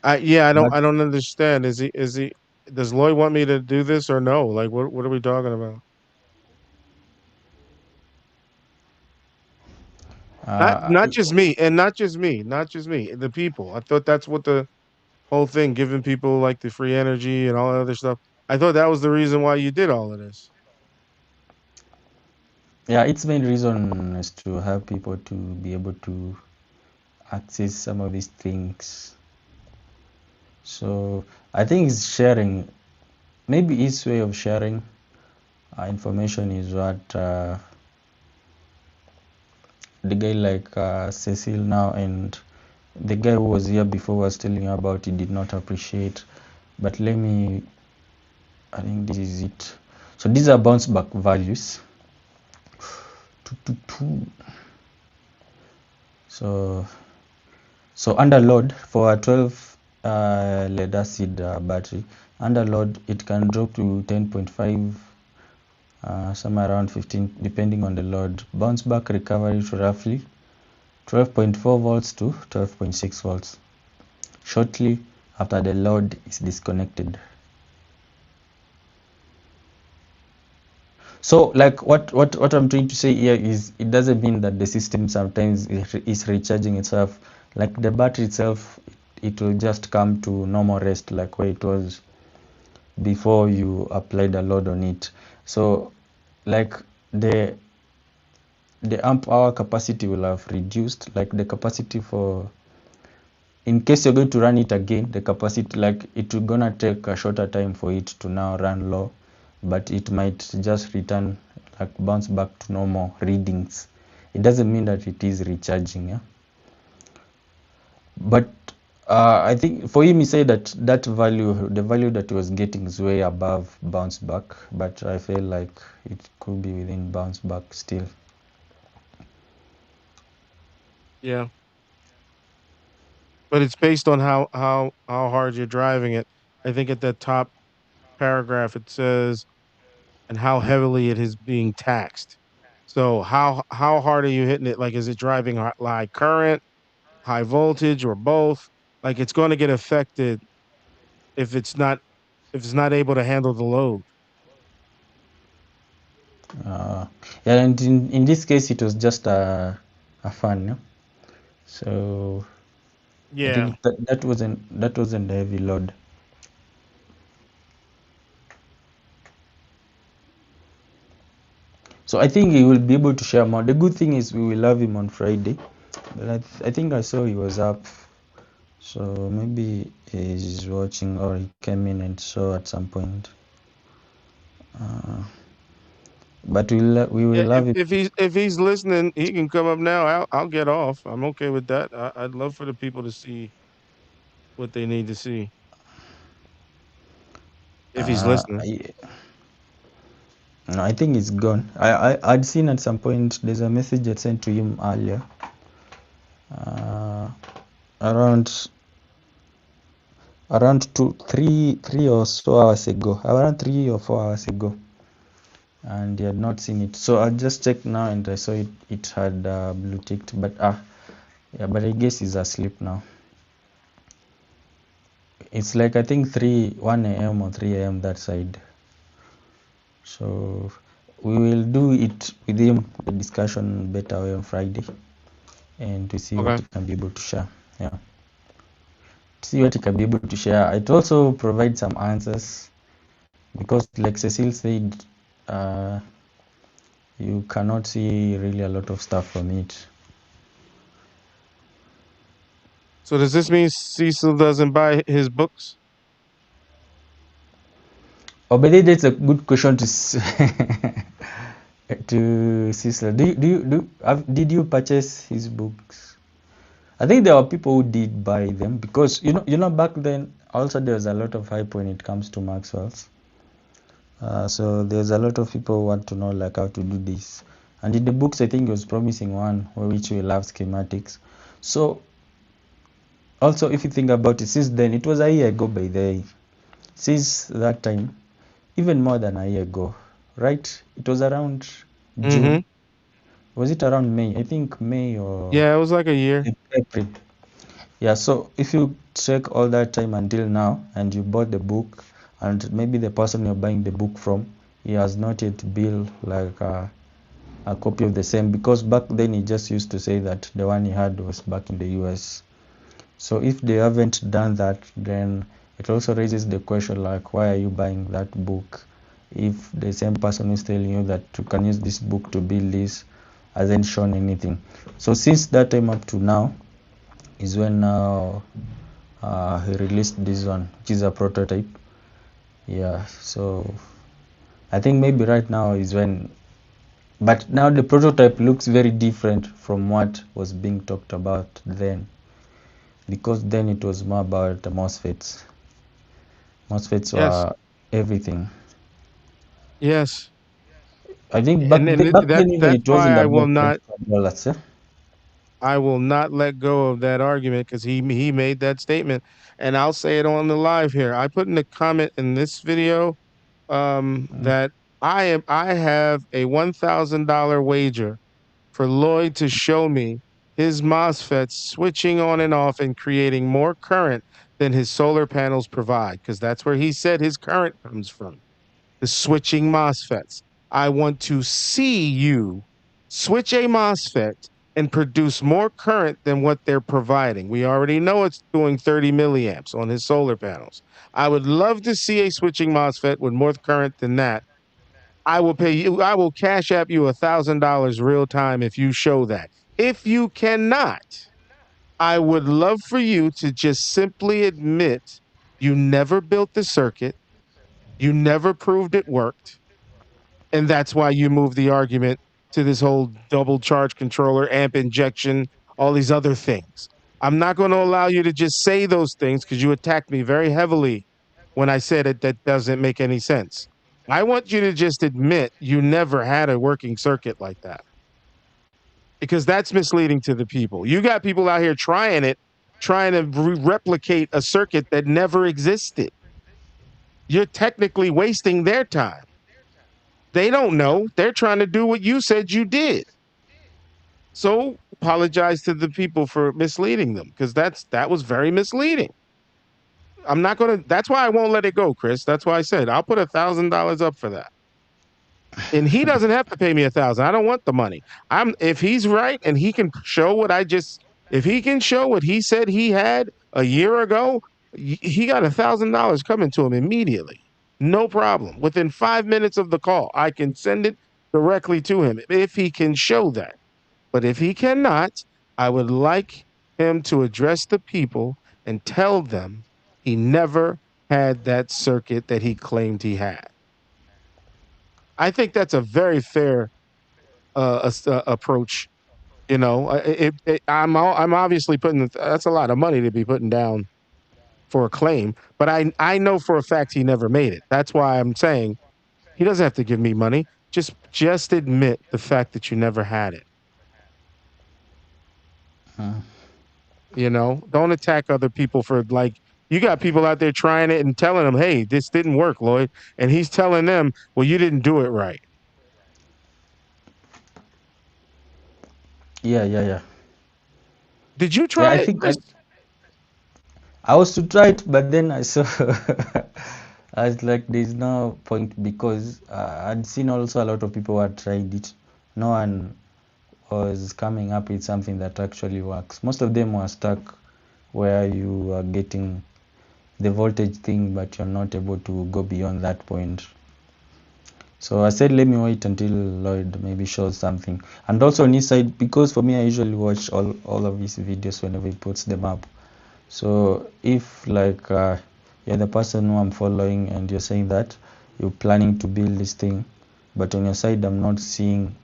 I don't understand. Does Lloyd want me to do this or no? Like what are we talking about? Not just me, and not just me, the people. I thought that's what the whole thing, giving people like the free energy and all that other stuff. I thought that was the reason why you did all of this. Yeah, its main reason is to help people to be able to access some of these things. So I think it's sharing. Maybe his way of sharing information is what the guy like Cecile now and the guy who was here before was telling you about, he did not appreciate. But I think this is it. So these are bounce back values. So under load for a 12 lead acid battery, under load it can drop to 10.5, somewhere around 15 depending on the load. Bounce back recovery to roughly 12.4 volts to 12.6 volts shortly after the load is disconnected. So like what I'm trying to say here is it doesn't mean that the system sometimes is recharging itself. Like the battery itself, it will just come to normal rest like where it was before you applied a load on it. So like the amp hour capacity will have reduced, like the capacity for, in case you're going to run it again, the capacity, like it will gonna take a shorter time for it to now run low, but it might just return, like bounce back to normal readings. It doesn't mean that it is recharging, yeah. But I think for him, he said that the value that he was getting is way above bounce back, but I feel like it could be within bounce back still. Yeah, but it's based on how hard you're driving it. I think at the top paragraph it says, and how heavily it is being taxed. So how hard are you hitting it? Like, is it driving high current, high voltage, or both? Like, it's going to get affected if it's not able to handle the load. Yeah, and in this case, it was just a fun, yeah? So I Yeah. think that wasn't a heavy load. So I think he will be able to share more. The good thing is we will have him on Friday. But I think I saw he was up, so maybe he's watching or he came in and saw at some point. But we Yeah, will have him. if he's listening, he can come up now. I'll get off. I'm okay with that. I'd love for the people to see what they need to see if he's listening. No, I think it's gone. I'd seen at some point there's a message I sent to him earlier, around 3 or so hours ago, around 3 or 4 hours ago, and he had not seen it. So I just checked now and I saw it had blue ticked, but yeah, but I guess he's asleep now. It's like I think 1 a.m. or 3 a.m. that side. So we will do it with him, the discussion better way on Friday, and to see what Okay. he can be able to share. Yeah, see what he can be able to share. It also provides some answers because, like Cecile said, you cannot see really a lot of stuff from it. So does this mean Cecil doesn't buy his books? Oh, but that's a good question to to Cecil. Did you purchase his books? I think there were people who did buy them because back then also there was a lot of hype when it comes to Maxwell's. So there's a lot of people who want to know like how to do this. And in the books, I think it was promising one which will have schematics. So also, if you think about it, since then it was a year ago by the way. Since that time, even more than a year ago, right? It was around Mm-hmm. June. Was it around May? I think May or Yeah, it was like a year. April. Yeah, so if you check all that time until now and you bought the book and maybe the person you're buying the book from, he has not yet billed like a copy of the same, because back then he just used to say that the one he had was back in the US. So if they haven't done that, then it also raises the question like, why are you buying that book if the same person is telling you that you can use this book to build this hasn't shown anything? So since that time up to now is when now he released this one, which is a prototype. Yeah, so I think maybe right now is when, but now the prototype looks very different from what was being talked about then, because then it was more about the MOSFETs. MOSFETs Yes. were everything. Yes. I think And back then even that's it wasn't why I will about not. $25, yeah? I will not let go of that argument because he made that statement, and I'll say it on the live here. I put in a comment in this video that I have a $1,000 wager for Lloyd to show me his MOSFETs switching on and off and creating more current than his solar panels provide, because that's where he said his current comes from, the switching MOSFETs. I want to see you switch a MOSFET and produce more current than what they're providing. We already know it's doing 30 milliamps on his solar panels. I would love to see a switching MOSFET with more current than that. I will pay you, I will cash app you $1,000 real time if you show that. If you cannot, I would love for you to just simply admit you never built the circuit, you never proved it worked, and that's why you moved the argument to this whole double charge controller, amp injection, all these other things. I'm not going to allow you to just say those things because you attacked me very heavily when I said it. That doesn't make any sense. I want you to just admit you never had a working circuit like that, because that's misleading to the people. You got people out here trying it, trying to replicate a circuit that never existed. You're technically wasting their time. They don't know. They're trying to do what you said you did. So apologize to the people for misleading them, because that was very misleading. I'm not gonna. That's why I won't let it go, Chris. That's why I said I'll put $1,000 up for that, and he doesn't have to pay me $1,000. I don't want the money. If he's right and he can show what if he can show what he said he had a year ago, he got $1,000 coming to him immediately. No problem. Within 5 minutes of the call, I can send it directly to him if he can show that. But if he cannot, I would like him to address the people and tell them he never had that circuit that he claimed he had. I think that's a very fair approach. You know, I'm obviously putting that's a lot of money to be putting down for a claim, but I know for a fact he never made it. That's why I'm saying he doesn't have to give me money. Just admit the fact that you never had it. You know, don't attack other people for, like, you got people out there trying it and telling them, hey, this didn't work, Lloyd. And he's telling them, well, you didn't do it right. Yeah. Did you try it? I was to try it, but then I saw I was like, there's no point, because I'd seen also a lot of people who had tried it. No one was coming up with something that actually works. Most of them were stuck where you are getting the voltage thing, but you're not able to go beyond that point. So I said, let me wait until Lloyd maybe shows something. And also on his side, because for me, I usually watch all of his videos whenever he puts them up. So if, like, you're the person who I'm following and you're saying that you're planning to build this thing, but on your side I'm not seeing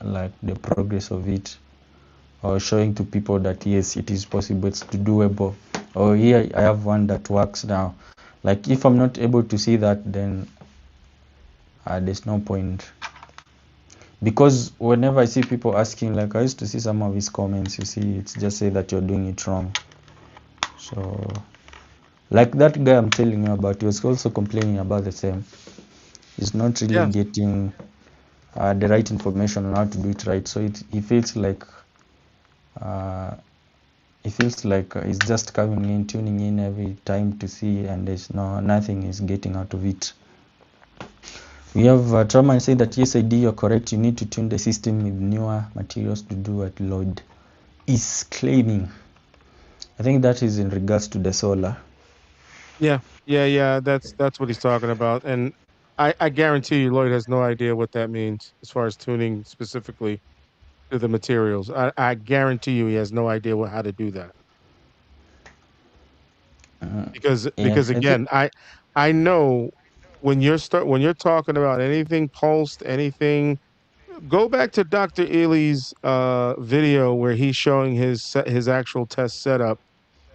like the progress of it, or showing to people that yes, it is possible, it's doable, or here I have one that works now. Like, if I'm not able to see that, then there's no point. Because whenever I see people asking, like I used to see some of his comments, you see, it's just say that you're doing it wrong. So like that guy I'm telling you about, he was also complaining about the same. He's not really getting the right information on how to do it right. So he feels like he's just coming in, tuning in every time to see, and there's nothing is getting out of it. We have Traman saying that yes, ID, you're correct. You need to tune the system with newer materials to do what Lloyd is claiming. I think that is in regards to the solar. Yeah. That's what he's talking about, and I guarantee you, Lloyd has no idea what that means as far as tuning specifically to the materials. I guarantee you, he has no idea how to do that. Because again, I know when you're talking about anything pulsed, anything, go back to Dr. Ely's video where he's showing his actual test setup.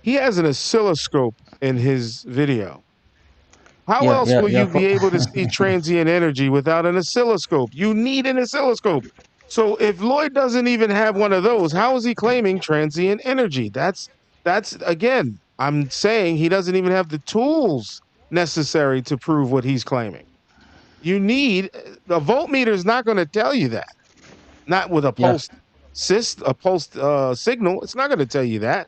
He has an oscilloscope in his video. How else will you be able to see transient energy without an oscilloscope? You need an oscilloscope. So if Lloyd doesn't even have one of those, how is he claiming transient energy? That's again, I'm saying he doesn't even have the tools necessary to prove what he's claiming. You need a voltmeter is not going to tell you that. Not with a Yeah, pulsed signal. It's not going to tell you that.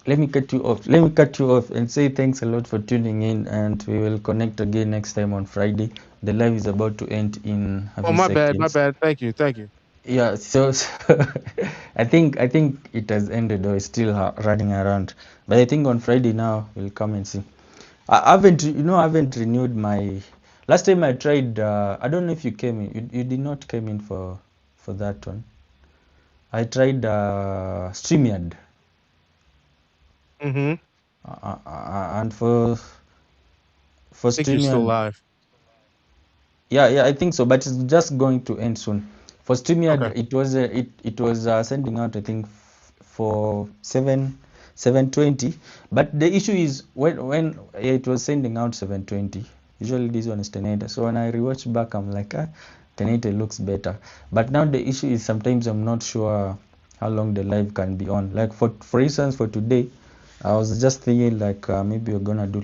let me cut you off. Let me cut you off and say thanks a lot for tuning in, and we will connect again next time on Friday. The live is about to end in a Oh, few my bad. My seconds. bad. Thank you. Thank you. Yeah, so I think it has ended or it's still running around. But I think on Friday now we'll come and see. I haven't renewed my last time I tried. I don't know if you came in. You did not came in for that one. I tried StreamYard, Mm-hmm. and for I think you're still StreamYard, live. yeah, I think so, but it's just going to end soon. For Okay. StreamYard, it was sending out, I think, for 720, but the issue is when it was sending out 720. Usually this one is 1080. So when I rewatch back, I'm like, 1080 looks better. But now the issue is sometimes I'm not sure how long the live can be on. Like for instance, for today, I was just thinking like maybe we're gonna do